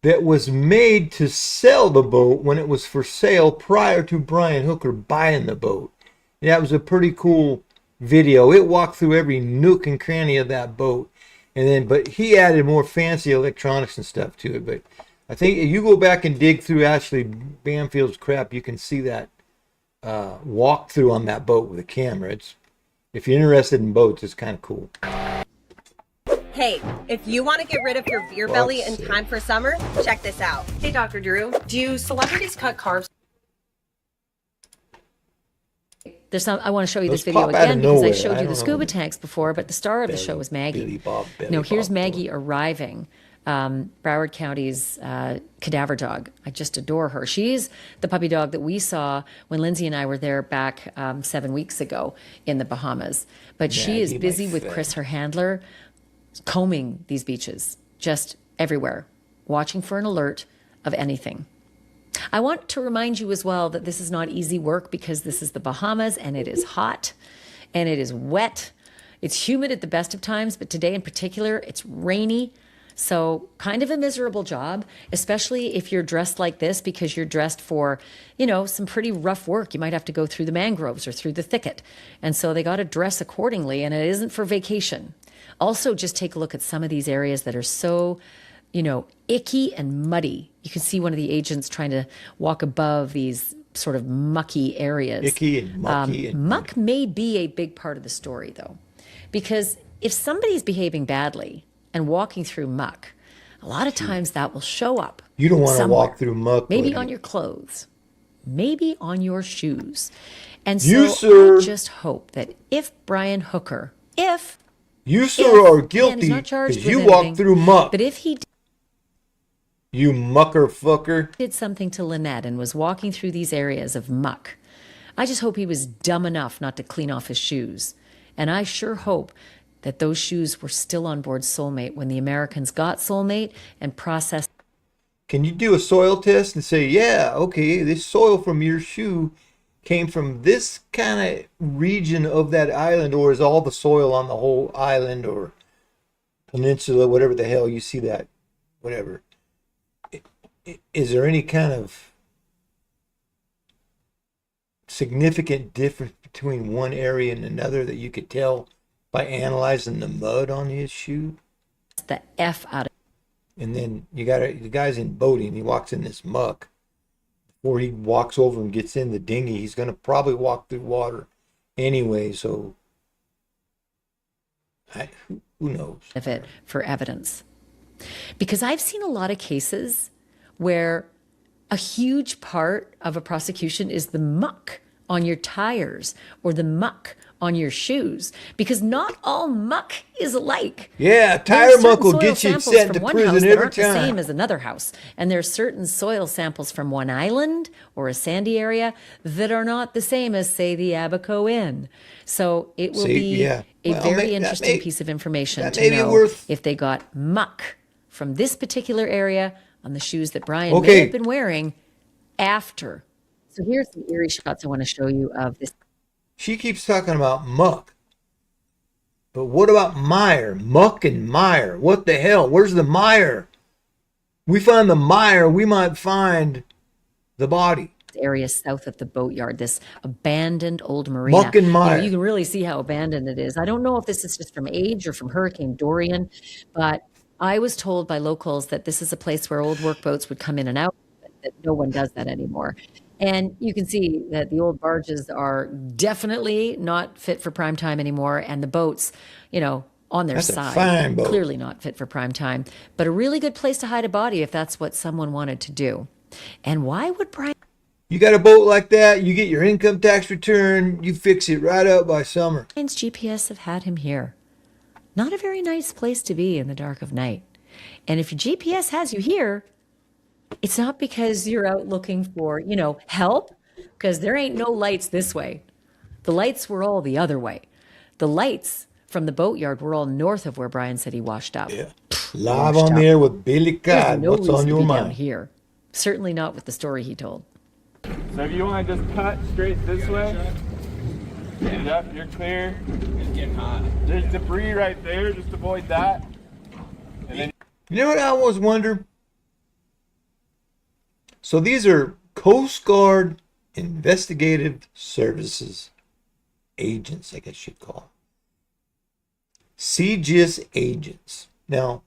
Speaker 3: that was made to sell the boat when it was for sale prior to Brian Hooker buying the boat. That was a pretty cool video. It walked through every nook and cranny of that boat. And then, but he added more fancy electronics and stuff to it. But I think if you go back and dig through Ashley Banfield's crap, you can see that walkthrough on that boat with a camera. If you're interested in boats, it's kind of cool.
Speaker 11: Hey, if you want to get rid of your beer belly in time for summer, check this out. Hey, Dr. Drew, do celebrities cut carbs?
Speaker 4: I want to show you this video again because I showed you the scuba tanks before, but the star of the show was Maggie. Here's Maggie arriving. Broward County's cadaver dog. I just adore her. She's the puppy dog that we saw when Lindsay and I were there back 7 weeks ago in the Bahamas. But she is busy with Chris, her handler, combing these beaches, just everywhere, watching for an alert of anything. I want to remind you as well that this is not easy work because this is the Bahamas and it is hot and it is wet. It's humid at the best of times, but today in particular, it's rainy. So kind of a miserable job, especially if you're dressed like this because you're dressed for, some pretty rough work. You might have to go through the mangroves or through the thicket. And so they got to dress accordingly, and it isn't for vacation. Also, just take a look at some of these areas that are so, icky and muddy. You can see one of the agents trying to walk above these sort of mucky areas.
Speaker 3: Icky and mucky.
Speaker 4: Muck may be a big part of the story, though, because if somebody's behaving badly and walking through muck, a lot of times that will show up.
Speaker 3: You don't want to walk through muck.
Speaker 4: Maybe on your clothes, maybe on your shoes. And
Speaker 3: you,
Speaker 4: so
Speaker 3: sir,
Speaker 4: I just hope that if Brian Hooker,
Speaker 3: you, sir, are guilty because you walked through muck.
Speaker 4: But if he
Speaker 3: you mucker fucker
Speaker 4: did something to Lynette and was walking through these areas of muck, I just hope he was dumb enough not to clean off his shoes. And I sure hope that those shoes were still on board Soulmate when the Americans got Soulmate and processed.
Speaker 3: Can you do a soil test and say, yeah, okay, this soil from your shoe came from this kind of region of that island, or is all the soil on the whole island or peninsula, whatever the hell you see that, whatever. Is there any kind of significant difference between one area and another that you could tell by analyzing the mud on his shoe?
Speaker 4: The F out of.
Speaker 3: And then the guy's in boating, he walks in this muck. Before he walks over and gets in the dinghy, he's going to probably walk through water anyway, so who knows?
Speaker 4: Of it for evidence. Because I've seen a lot of cases where a huge part of a prosecution is the muck on your tires or the muck on your shoes, because not all muck is alike.
Speaker 3: Yeah, tire muck will get you sent to prison every time.
Speaker 4: The same as another house, and there's certain soil samples from one island or a sandy area that are not the same as, say, the Abaco Inn. So it will be a very interesting piece of information to know if they got muck from this particular area on the shoes that Brian may have been wearing after. So here's some eerie shots I want to show you of this.
Speaker 3: She keeps talking about muck. But what about mire? Muck and mire. What the hell? Where's the mire? We find the mire, we might find the body.
Speaker 4: Area south of the boatyard, this abandoned old marina.
Speaker 3: Muck and mire.
Speaker 4: You can really see how abandoned it is. I don't know if this is just from age or from Hurricane Dorian, but I was told by locals that this is a place where old workboats would come in and out, that no one does that anymore. And you can see that the old barges are definitely not fit for prime time anymore. And the boats, on their side, clearly not fit for prime time. But a really good place to hide a body if that's what someone wanted to do. And why would Brian...
Speaker 3: You got a boat like that, you get your income tax return, you fix it right up by summer.
Speaker 4: Brian's GPS have had him here. Not a very nice place to be in the dark of night. And if your GPS has you here, it's not because you're out looking for, help, because there ain't no lights this way. The lights were all the other way. The lights from the boatyard were all north of where Brian said he washed up.
Speaker 3: Yeah. Live on the air with Billy Clyde.
Speaker 4: No
Speaker 3: What's on your mind?
Speaker 4: down here. Certainly not with the story he told.
Speaker 12: So if you want to just cut straight this way, yep, you're clear. It's getting hot. There's debris right there, just avoid that. And then
Speaker 3: you know what I always wonder? So these are Coast Guard Investigative Services agents, I guess you'd call them. CGIS agents. Now,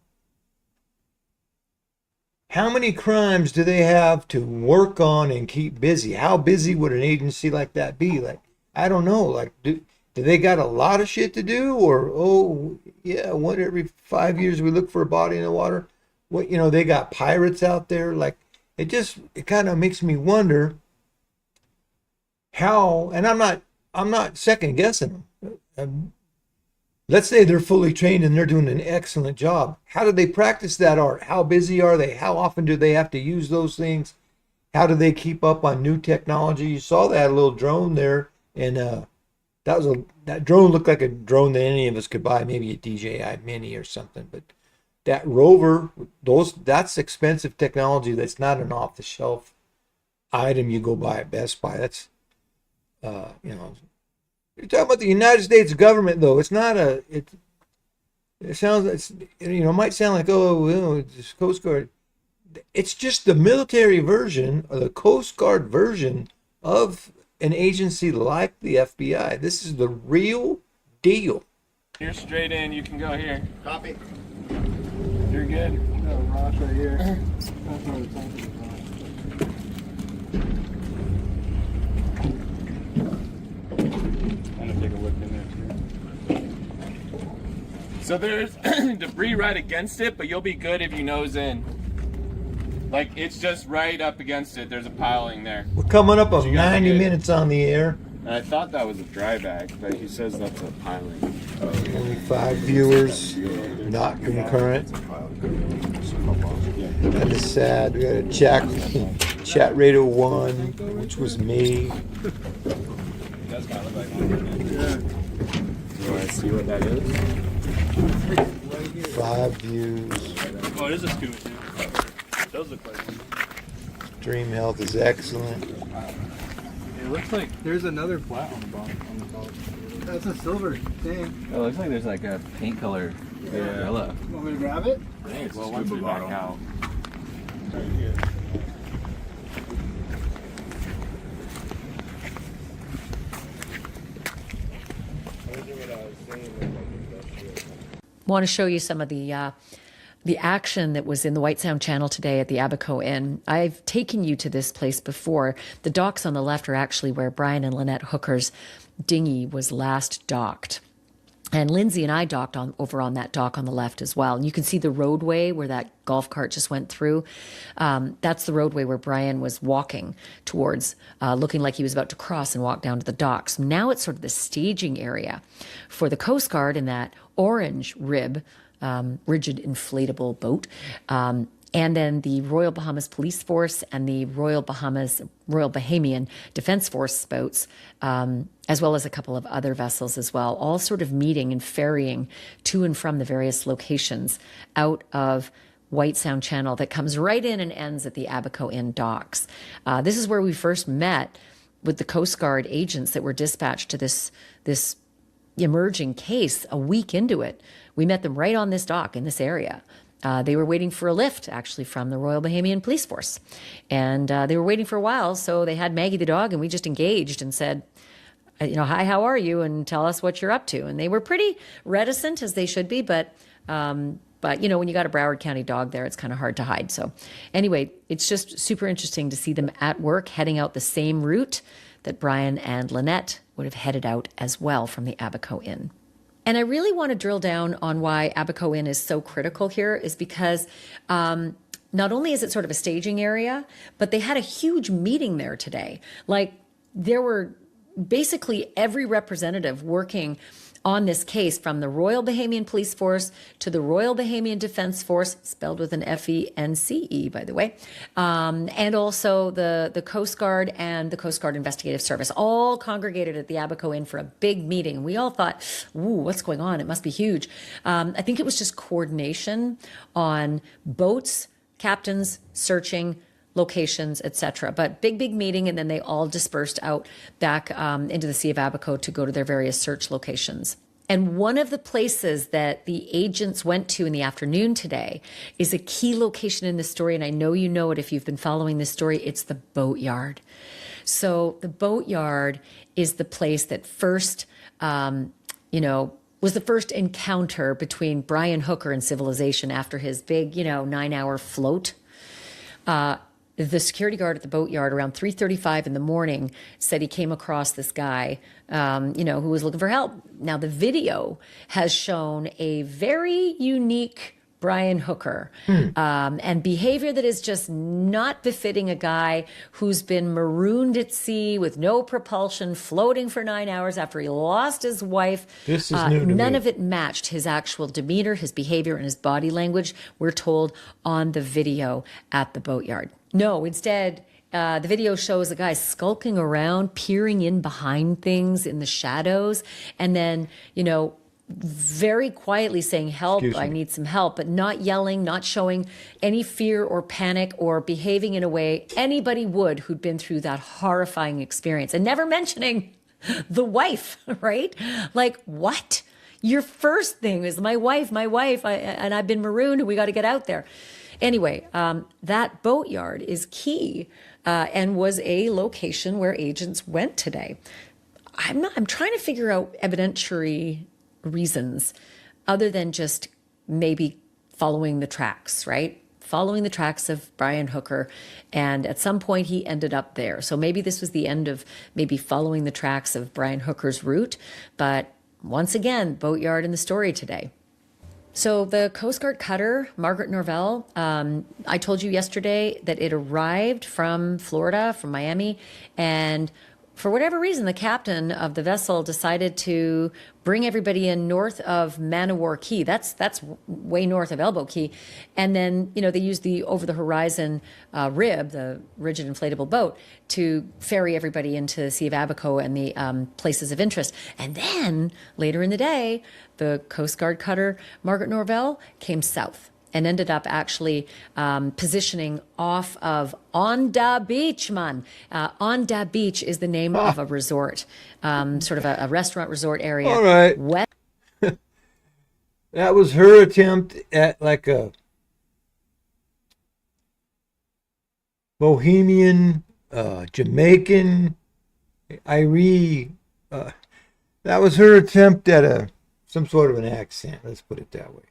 Speaker 3: how many crimes do they have to work on and keep busy? How busy would an agency like that be? Like, I don't know. Like, do they got a lot of shit to do? Or, what, every 5 years we look for a body in the water? What, they got pirates out there? Like, it kind of makes me wonder how, and I'm not second guessing them. Let's say they're fully trained and they're doing an excellent job. How do they practice that art? How busy are they? How often do they have to use those things? How do they keep up on new technology? You saw that little drone there, and that drone looked like a drone that any of us could buy, maybe a DJI Mini or something. But that rover, that's expensive technology. That's not an off-the-shelf item you go buy at Best Buy. That's, you're talking about the United States government, though. It's not It sounds, might sound like, it's just Coast Guard. It's just the military version or the Coast Guard version of an agency like the FBI. This is the real deal.
Speaker 12: You're straight in. You can go here.
Speaker 8: Copy.
Speaker 12: You're good.
Speaker 8: Ross right here.
Speaker 12: I'm gonna take a look in there too. So there's debris right against it, but you'll be good if you nose in. Like, it's just right up against it. There's a piling there.
Speaker 3: We're coming up on 90 minutes on the air.
Speaker 12: And I thought that was a dry bag, but he says that's a piling.
Speaker 3: Only 5 viewers, not concurrent. That is sad. We got a chat rate of 1, which was me.
Speaker 12: It does kind of look like one. You want to see what that is?
Speaker 3: 5 views.
Speaker 12: Oh, it is a scuba too. It does look like one.
Speaker 3: Stream health is excellent.
Speaker 12: It looks like there's another flat on the bottom.
Speaker 8: That's a silver thing.
Speaker 12: It looks like there's like a paint color yellow.
Speaker 8: Want me to grab it?
Speaker 12: I think it's a scuba back out.
Speaker 4: Want to show you some of the action that was in the White Sound Channel today at the Abaco Inn. I've taken you to this place before. The docks on the left are actually where Brian and Lynette Hooker's dinghy was last docked. And Lindsay and I docked over on that dock on the left as well. And you can see the roadway where that golf cart just went through. That's the roadway where Brian was walking towards, looking like he was about to cross and walk down to the docks. Now it's sort of the staging area for the Coast Guard in that orange rib, rigid inflatable boat. And then the Royal Bahamas Police Force and the Royal Bahamian Defense Force boats, as well as a couple of other vessels as well, all sort of meeting and ferrying to and from the various locations out of White Sound Channel that comes right in and ends at the Abaco Inn docks. This is where we first met with the Coast Guard agents that were dispatched to this emerging case a week into it. We met them right on this dock in this area. They were waiting for a lift, actually, from the Royal Bahamian Police Force. And they were waiting for a while, so they had Maggie the dog, and we just engaged and said, hi, how are you? And tell us what you're up to. And they were pretty reticent, as they should be, but when you got a Broward County dog there, it's kind of hard to hide. So anyway, it's just super interesting to see them at work, heading out the same route that Brian and Lynette would have headed out as well from the Abaco Inn. And I really want to drill down on why Abaco Inn is so critical here is because not only is it sort of a staging area, but they had a huge meeting there today. Like, there were basically every representative working on this case, from the Royal Bahamian Police Force to the Royal Bahamian Defense Force, spelled with an F-E-N-C-E, by the way, and also the Coast Guard and the Coast Guard Investigative Service, all congregated at the Abaco Inn for a big meeting. And we all thought, ooh, what's going on? It must be huge. I think it was just coordination on boats, captains, searching, locations, etc. But big meeting, and then they all dispersed out back into the Sea of Abaco to go to their various search locations. And one of the places that the agents went to in the afternoon today is a key location in the story, and I know you know it if you've been following this story. It's the boatyard. So the boatyard is the place that first, was the first encounter between Brian Hooker and civilization after his big, 9-hour float. The security guard at the boatyard around 3:35 in the morning said he came across this guy, who was looking for help. Now, the video has shown a very unique Brian Hooker and behavior that is just not befitting a guy who's been marooned at sea with no propulsion, floating for 9 hours after he lost his wife.
Speaker 3: This is new to
Speaker 4: None
Speaker 3: me.
Speaker 4: of it matched his actual demeanor, his behavior, and his body language, we're told on the video at the boatyard. No, instead, the video shows a guy skulking around, peering in behind things in the shadows, and then, very quietly saying, help, I need some help, but not yelling, not showing any fear or panic or behaving in a way anybody would who'd been through that horrifying experience, and never mentioning the wife, right? Like, what? Your first thing is my wife, and I've been marooned and we got to get out there. Anyway, that boatyard is key and was a location where agents went today. I'm trying to figure out evidentiary reasons other than just maybe following the tracks, right? Following the tracks of Brian Hooker. And at some point he ended up there. So maybe this was the end of maybe following the tracks of Brian Hooker's route. But once again, boatyard in the story today. So the Coast Guard cutter, Margaret Norvell, I told you yesterday that it arrived from Florida, from Miami, and for whatever reason, the captain of the vessel decided to bring everybody in north of Man-o-War Key. That's way north of Elbow Key. And then, you know, they used the over-the-horizon rib, the rigid inflatable boat, to ferry everybody into the Sea of Abaco and the places of interest. And then, later in the day, the Coast Guard cutter Margaret Norvell came south and ended up actually positioning off of Onda Beach, man. Onda Beach is the name of a resort, sort of a restaurant resort area.
Speaker 3: All right. That was her attempt at like a Bohemian, Jamaican, Irie. That was her attempt at some sort of an accent. Let's put it that way.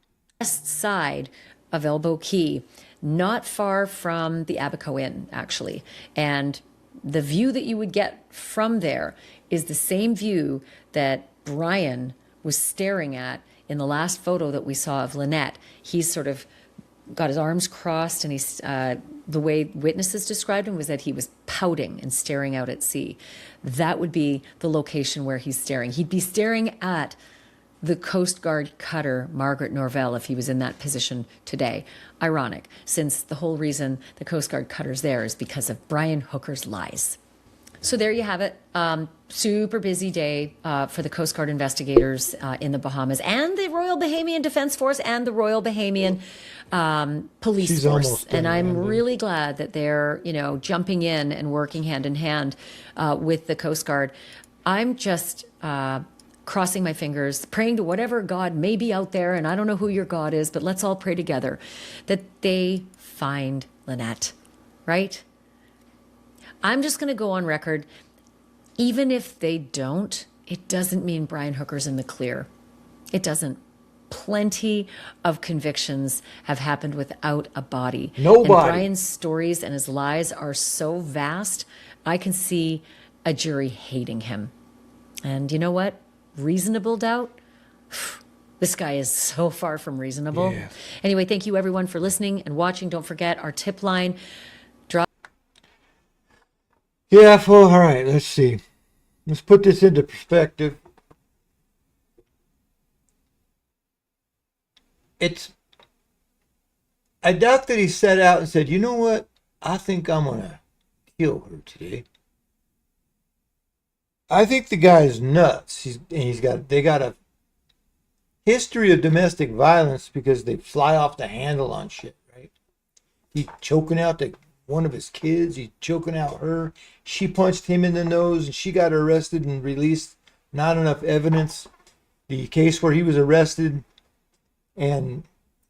Speaker 4: West side of Elbow Key, not far from the Abaco Inn, actually. And the view that you would get from there is the same view that Brian was staring at in the last photo that we saw of Lynette. He's sort of got his arms crossed, and he's the way witnesses described him was that he was pouting and staring out at sea. That would be the location where he's staring. He'd be staring at the Coast Guard cutter Margaret Norvell if he was in that position today. Ironic, since the whole reason the Coast Guard cutter's there is because of Brian Hooker's lies. So there you have it. Super busy day for the Coast Guard investigators in the Bahamas and the Royal Bahamian Defense Force and the Royal Bahamian Police Force. And I'm really glad that they're, you know, jumping in and working hand in hand with the Coast Guard. I'm just crossing my fingers, praying to whatever God may be out there, and I don't know who your God is, but let's all pray together that they find Lynette, right? I'm just going to go on record. Even if they don't, it doesn't mean Brian Hooker's in the clear. It doesn't. Plenty of convictions have happened without a body.
Speaker 3: Nobody.
Speaker 4: And Brian's stories and his lies are so vast, I can see a jury hating him. And you know what? Reasonable doubt? This guy is so far from reasonable. Yeah. Anyway, thank you everyone for listening and watching. Don't forget our tip line.
Speaker 3: Yeah, well, all right, let's see. Let's put this into perspective. I doubt that he set out and said, you know what? I think I'm going to kill her today. I think the guy is nuts. They got a history of domestic violence because they fly off the handle on shit, right? He's choking out one of his kids. He's choking out her. She punched him in the nose and she got arrested and released. Not enough evidence. The case where he was arrested and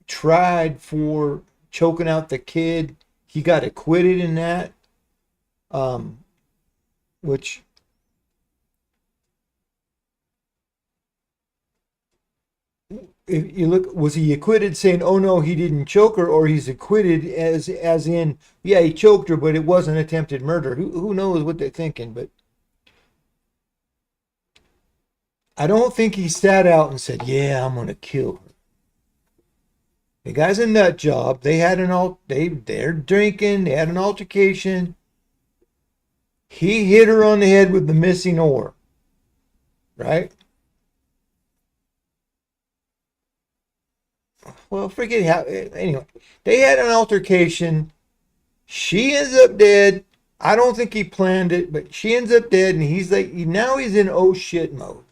Speaker 3: tried for choking out the kid, he got acquitted in that, which if you look, was he acquitted saying, oh no, he didn't choke her, or he's acquitted as in, yeah, he choked her, but it wasn't attempted murder? Who knows what they're thinking? But I don't think he sat out and said, yeah, I'm going to kill her. The guy's a nut job. They had they're drinking, they had an altercation. He hit her on the head with the missing oar. Right? Well, forget how. Anyway, they had an altercation. She ends up dead. I don't think he planned it, but she ends up dead, and he's like, now he's in oh shit mode.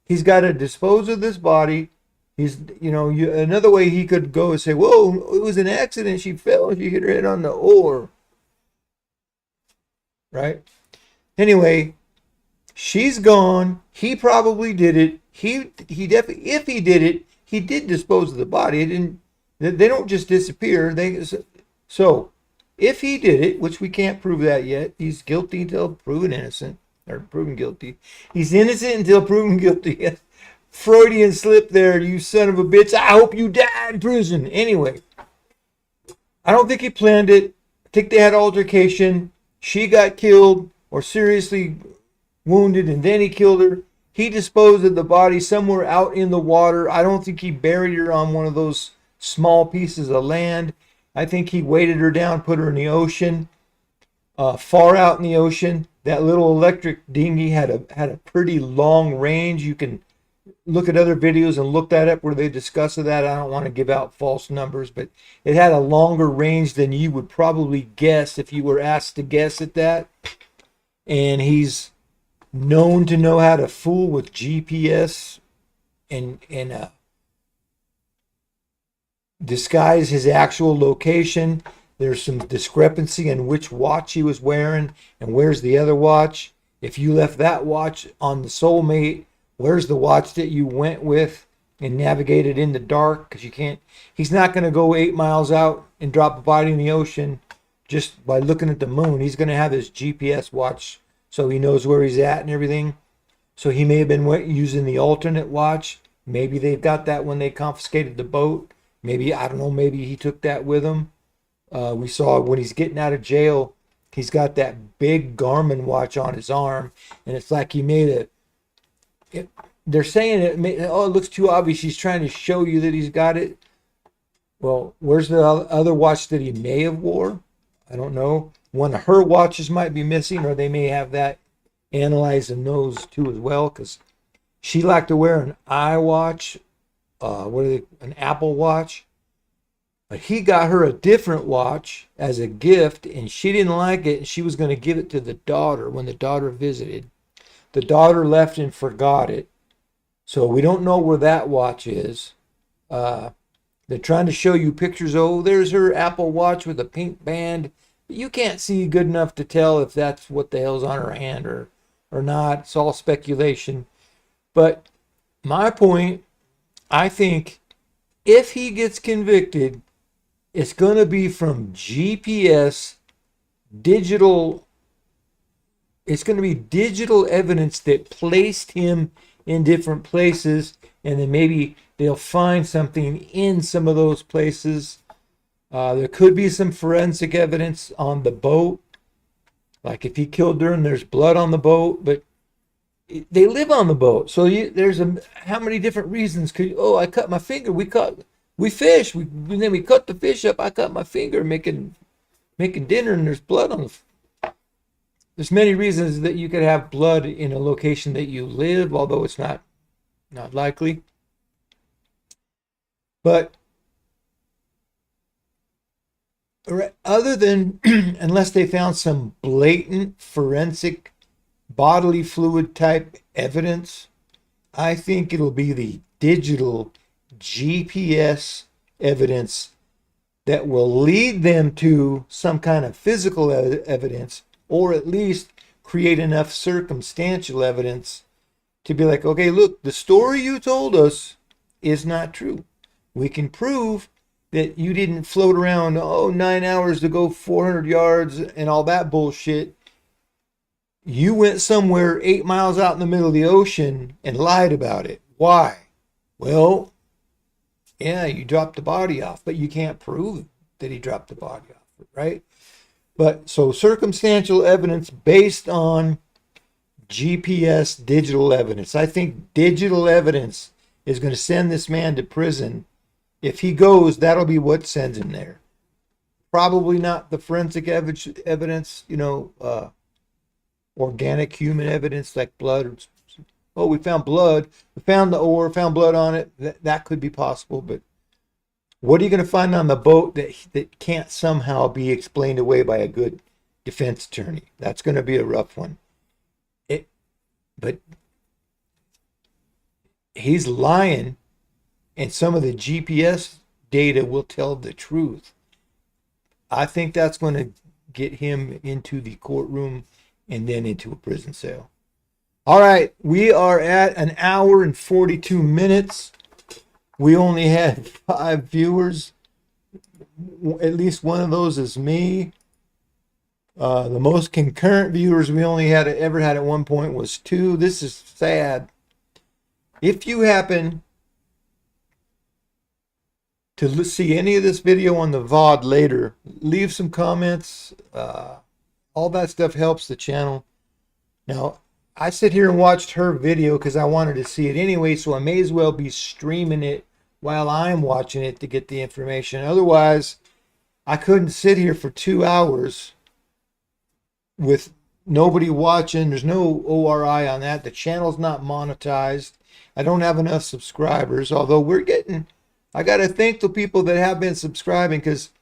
Speaker 3: He's got to dispose of this body. He's, another way he could go is say, whoa, it was an accident. She fell. She hit her head on the oar. Right? Anyway, she's gone. He probably did it. he definitely, if he did it, he did dispose of the body. It didn't. They don't just disappear. So if he did it, which we can't prove that yet, he's guilty until proven innocent or proven guilty. He's innocent until proven guilty. Freudian slip there, you son of a bitch. I hope you die in prison. Anyway, I don't think he planned it. I think they had altercation. She got killed or seriously wounded, and then he killed her. He disposed of the body somewhere out in the water. I don't think he buried her on one of those small pieces of land. I think he weighted her down, put her in the ocean, far out in the ocean. That little electric dinghy had a pretty long range. You can look at other videos and look that up where they discuss that. I don't want to give out false numbers, but it had a longer range than you would probably guess if you were asked to guess at that. And he's known to know how to fool with GPS and disguise his actual location. There's some discrepancy in which watch he was wearing and where's the other watch. If you left that watch on the soulmate, where's the watch that you went with and navigated in the dark? Because you can't, he's not going to go 8 miles out and drop a body in the ocean just by looking at the moon. He's going to have his GPS watch so he knows where he's at and everything. So he may have been using the alternate watch. Maybe they've got that when they confiscated the boat. Maybe, I don't know, maybe he took that with him. We saw when he's getting out of jail, he's got that big Garmin watch on his arm, and it's like he made they're saying it looks too obvious. He's trying to show you that he's got it. Well, where's the other watch that he may have wore? I don't know. One of her watches might be missing, or they may have that analyzed in those too as well, because she liked to wear an iWatch, an Apple Watch. But he got her a different watch as a gift, and she didn't like it, and she was going to give it to the daughter when the daughter visited. The daughter left and forgot it. So we don't know where that watch is. They're trying to show you pictures. Oh, there's her Apple Watch with a pink band. But you can't see good enough to tell if that's what the hell's on her hand or not. It's all speculation. But my point, I think if he gets convicted, it's going to be from GPS, digital. It's going to be digital evidence that placed him in different places, and then maybe they'll find something in some of those places. There could be some forensic evidence on the boat, like if he killed her and there's blood on the boat, but they live on the boat, so how many different reasons could? Oh, I cut my finger. We fish. Then we cut the fish up. I cut my finger making dinner, and there's blood on the. There's many reasons that you could have blood in a location that you live, although it's not likely. But other than, unless they found some blatant forensic bodily fluid type evidence, I think it'll be the digital GPS evidence that will lead them to some kind of physical evidence, or at least create enough circumstantial evidence to be like, okay, look, the story you told us is not true. We can prove that you didn't float around 9 hours to go 400 yards and all that bullshit. You went somewhere 8 miles out in the middle of the ocean and lied about it. Why? Well, yeah, you dropped the body off, but you can't prove that he dropped the body off, right? But so circumstantial evidence based on GPS digital evidence. I think digital evidence is going to send this man to prison. If he goes, that'll be what sends him there. Probably not the forensic evidence, organic human evidence like blood. Oh, we found blood. We found the ore, found blood on it. That could be possible, but what are you going to find on the boat that can't somehow be explained away by a good defense attorney? That's going to be a rough one. But he's lying, and some of the GPS data will tell the truth. I think that's going to get him into the courtroom and then into a prison cell. All right, we are at an hour and 42 minutes. We only had 5 viewers. At least one of those is me. The most concurrent viewers we only ever had at one point was 2. This is sad. If you happen to see any of this video on the VOD later, leave some comments. All that stuff helps the channel. Now, I sit here and watched her video because I wanted to see it anyway, so I may as well be streaming it while I'm watching it to get the information. Otherwise, I couldn't sit here for 2 hours with nobody watching. There's no ORI on that. The channel's not monetized. I don't have enough subscribers, although I got to thank the people that have been subscribing, because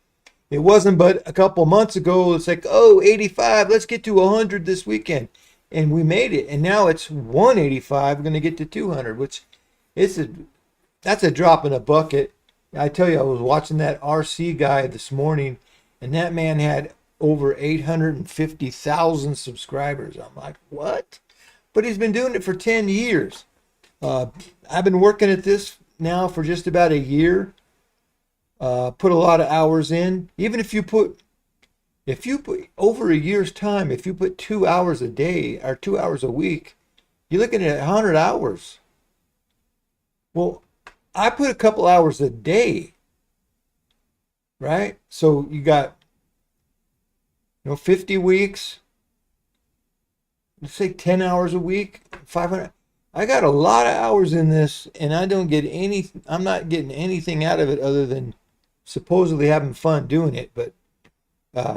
Speaker 3: it wasn't but a couple months ago. It's like, oh, 85, let's get to 100 this weekend. And we made it. And now it's 185. We're going to get to 200, which that's a drop in a bucket. I tell you, I was watching that RC guy this morning, and that man had over 850,000 subscribers. I'm like, what? But he's been doing it for 10 years. I've been working at this now for just about a year. Put a lot of hours in. Even if you put over a year's time, if you put 2 hours a day or 2 hours a week, you're looking at 100 hours. Well, I put a couple hours a day, right? So you got, 50 weeks. Let's say 10 hours a week, 500. I got a lot of hours in this, and I'm not getting anything out of it other than supposedly having fun doing it. But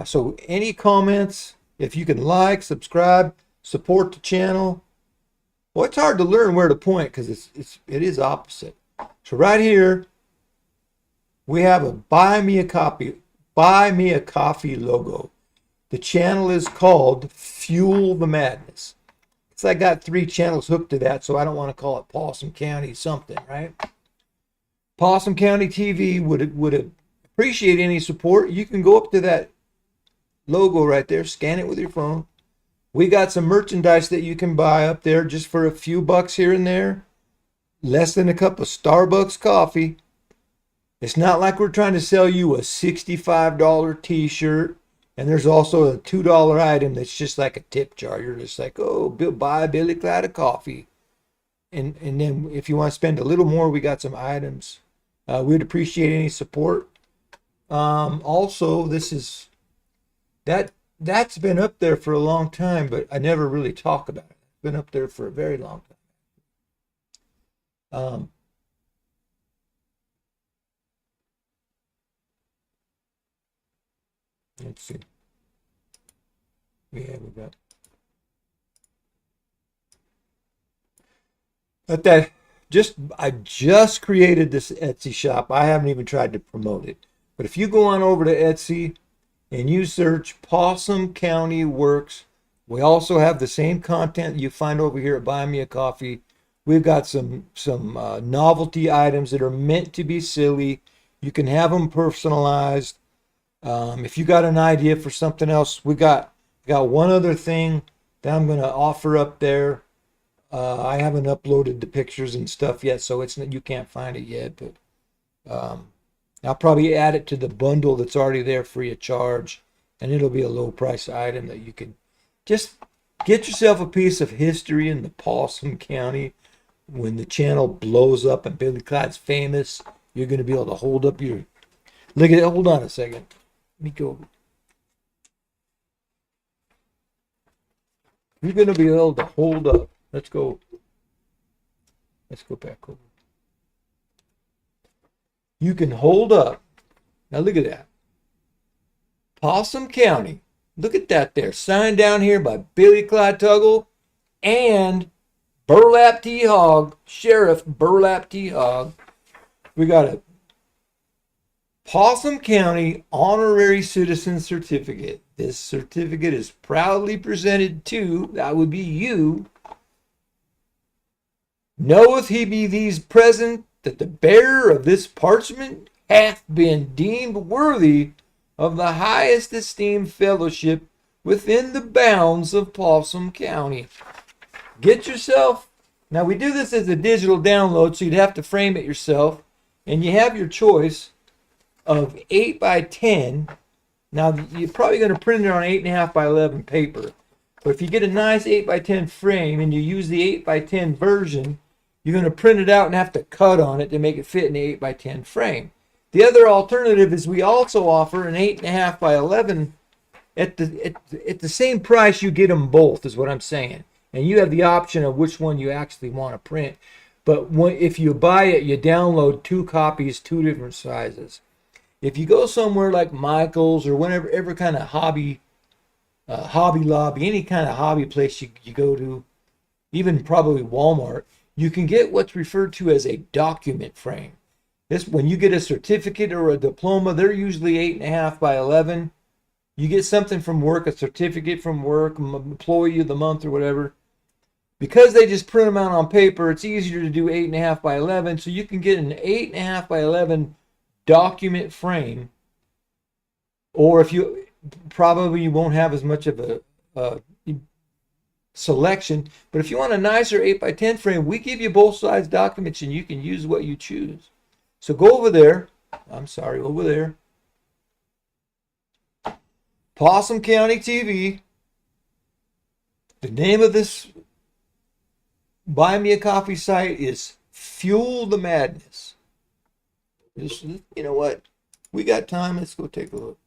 Speaker 3: so any comments, if you can like, subscribe, support the channel. Well, it's hard to learn where to point because it is opposite. So right here, we have a buy me a coffee logo. The channel is called Fuel the Madness. So I got 3 channels hooked to that, so I don't want to call it Possum County something, right? Possum County TV would appreciate any support. You can go up to that logo right there, scan it with your phone. We got some merchandise that you can buy up there just for a few bucks here and there. Less than a cup of Starbucks coffee. It's not like we're trying to sell you a $65 t-shirt. And there's also a $2 item that's just like a tip jar. You're just like, oh, buy Billy Clyde a coffee. And then if you want to spend a little more, we got some items. We'd appreciate any support. Also, that's been up there for a long time, but I never really talk about it. It's been up there for a very long time. Let's see. Yeah, we got. But I just created this Etsy shop. I haven't even tried to promote it. But if you go on over to Etsy and you search Possum County Works, we also have the same content you find over here at Buy Me a Coffee. We've got some novelty items that are meant to be silly. You can have them personalized. If you got an idea for something else, we got one other thing that I'm going to offer up there. I haven't uploaded the pictures and stuff yet, so you can't find it yet. But I'll probably add it to the bundle that's already there free of charge, and it'll be a low price item that you can just get yourself a piece of history in the Possum County. When the channel blows up and Billy Clyde's famous, you're going to be able to hold up your. Look at it. Hold on a second. Let me go. You're going to be able to hold up. Let's go back over. You can hold up. Now look at that. Possum County. Look at that there. Signed down here by Billy Clyde Tuggle and Burlap T. Hogg. Sheriff Burlap T. Hogg. We got a Possum County Honorary Citizen Certificate. This certificate is proudly presented to, that would be you. Knoweth he be these present that the bearer of this parchment hath been deemed worthy of the highest esteemed fellowship within the bounds of Possum County. Get yourself, now we do this as a digital download, so you'd have to frame it yourself. And you have your choice of 8 by 10. Now, you're probably going to print it on 8.5 by 11 paper. But if you get a nice 8 by 10 frame and you use the 8 by 10 version, you're going to print it out and have to cut on it to make it fit in the 8 by 10 frame. The other alternative is we also offer an 8.5 by 11 at the same price. You get them both, is what I'm saying. And you have the option of which one you actually want to print. But if you buy it, you download 2 copies, 2 different sizes. If you go somewhere like Michael's or whatever kind of Hobby Lobby, any kind of hobby place you go to, even probably Walmart, you can get what's referred to as a document frame. This, when you get a certificate or a diploma, they're usually 8.5 by 11. You get something from work, a certificate from work, employee of the month or whatever. Because they just print them out on paper, it's easier to do 8.5 by 11. So you can get an 8.5 by 11 document frame. Or if you probably you won't have as much of a selection. But if you want a nicer 8 by 10 frame, we give you both size documents and you can use what you choose. So go over there. Over there. Possum County TV. The name of this Buy Me a Coffee site is Fuel the Madness. You know what? We got time. Let's go take a look.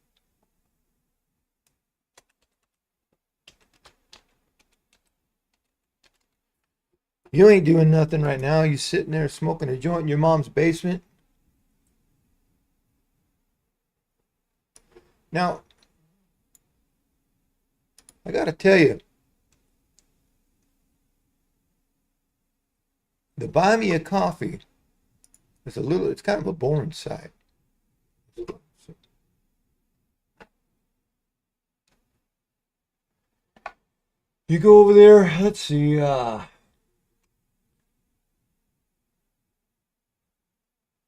Speaker 3: You ain't doing nothing right now. You sitting there smoking a joint in your mom's basement. Now, I got to tell you, the Buy Me a Coffee is it's kind of a boring site. You go over there, let's see,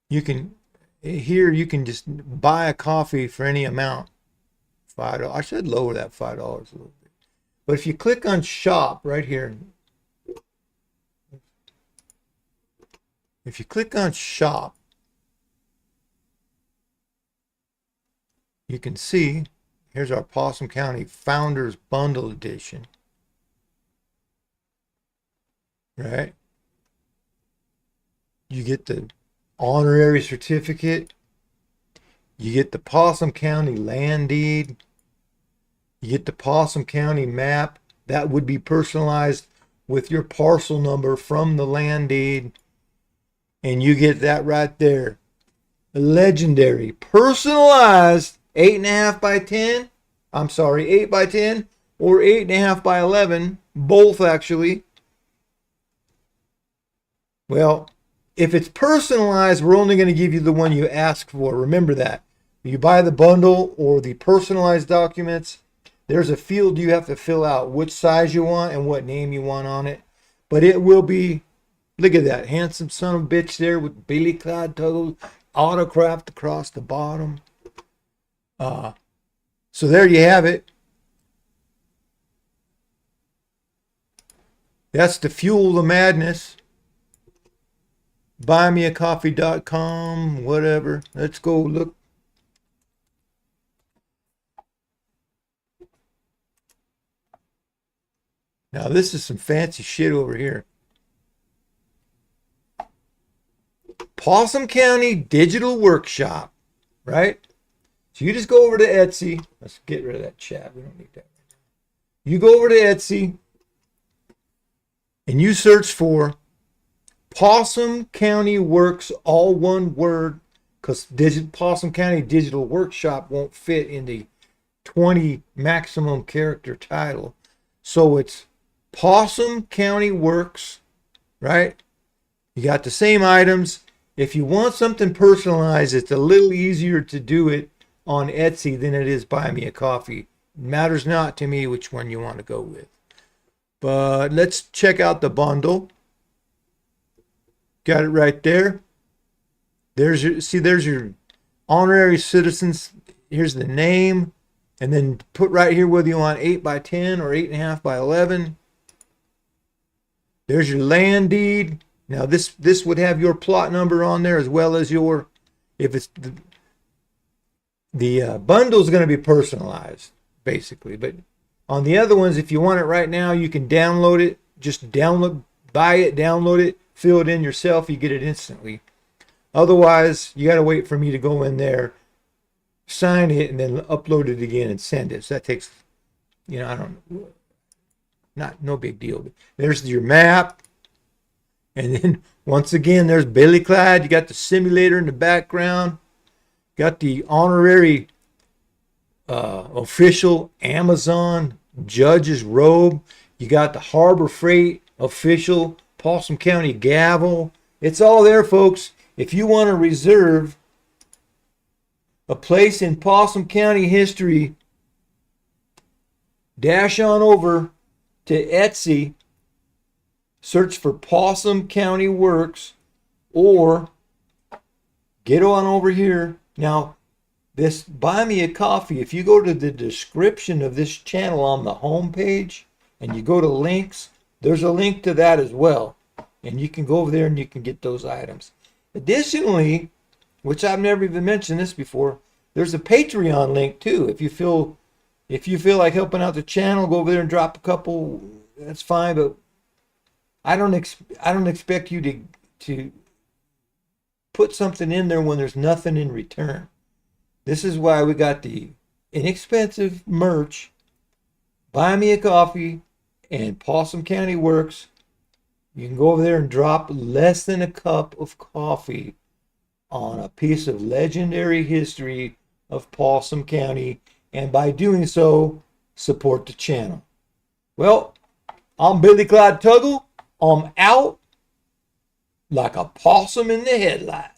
Speaker 3: you can just buy a coffee for any amount. $5. I should lower that $5 a little bit. But if you click on shop right here, if you click on shop, you can see here's our Possum County Founders Bundle Edition. Right? You get the honorary certificate. You get the Possum County land deed. You get the Possum County map. That would be personalized with your parcel number from the land deed. And you get that right there. Legendary, personalized 8.5 by 10. I'm sorry, 8 by 10 or 8.5 by 11. Both actually. Well, if it's personalized, we're only going to give you the one you ask for. Remember that. You buy the bundle or the personalized documents, there's a field you have to fill out which size you want and what name you want on it. But it will be, look at that handsome son of a bitch there with Billy Clyde Tuggle autographed across the bottom. So there you have it. That's the Fuel the Madness. Buymeacoffee.com, whatever. Let's go look. Now this is some fancy shit over here. Possum County Digital Workshop, right? So you just go over to Etsy. Let's get rid of that chat. We don't need that. You go over to Etsy and you search for Possum County Works, all one word, because Possum County Digital Workshop won't fit in the 20 maximum character title. So it's Possum County Works, right? You got the same items. If you want something personalized, it's a little easier to do it on Etsy than it is Buy Me a Coffee. It matters not to me which one you want to go with. But let's check out the bundle. Got it right there. There's your honorary citizens. Here's the name. And then put right here whether you want 8 by 10 or 8.5 by 11. There's your land deed. Now this would have your plot number on there as well as your, if it's the bundle is going to be personalized basically, but on the other ones, if you want it right now, you can download it. Just buy it, download it, fill it in yourself. You get it instantly. Otherwise, you got to wait for me to go in there, sign it, and then upload it again and send it. So that takes, no big deal. There's your map. And then once again, there's Billy Clyde. You got the simulator in the background. Got the honorary official Amazon judge's robe. You got the Harbor Freight official Possum County gavel. It's all there, folks. If you want to reserve a place in Possum County history, dash on over to Etsy, search for Possum County Works, or get on over here. Now, this Buy Me a Coffee, if you go to the description of this channel on the home page and you go to links, there's a link to that as well. And you can go over there and you can get those items. Additionally, which I've never even mentioned this before, there's a Patreon link too. If you feel like helping out the channel, go over there and drop a couple. That's fine, but I don't expect you to put something in there when there's nothing in return. This is why we got the inexpensive merch, Buy Me a Coffee, and Possum County Works. You can go over there and drop less than a cup of coffee on a piece of legendary history of Possum County, and by doing so, support the channel. Well, I'm Billy Clyde Tuggle. I'm out like a possum in the headlights.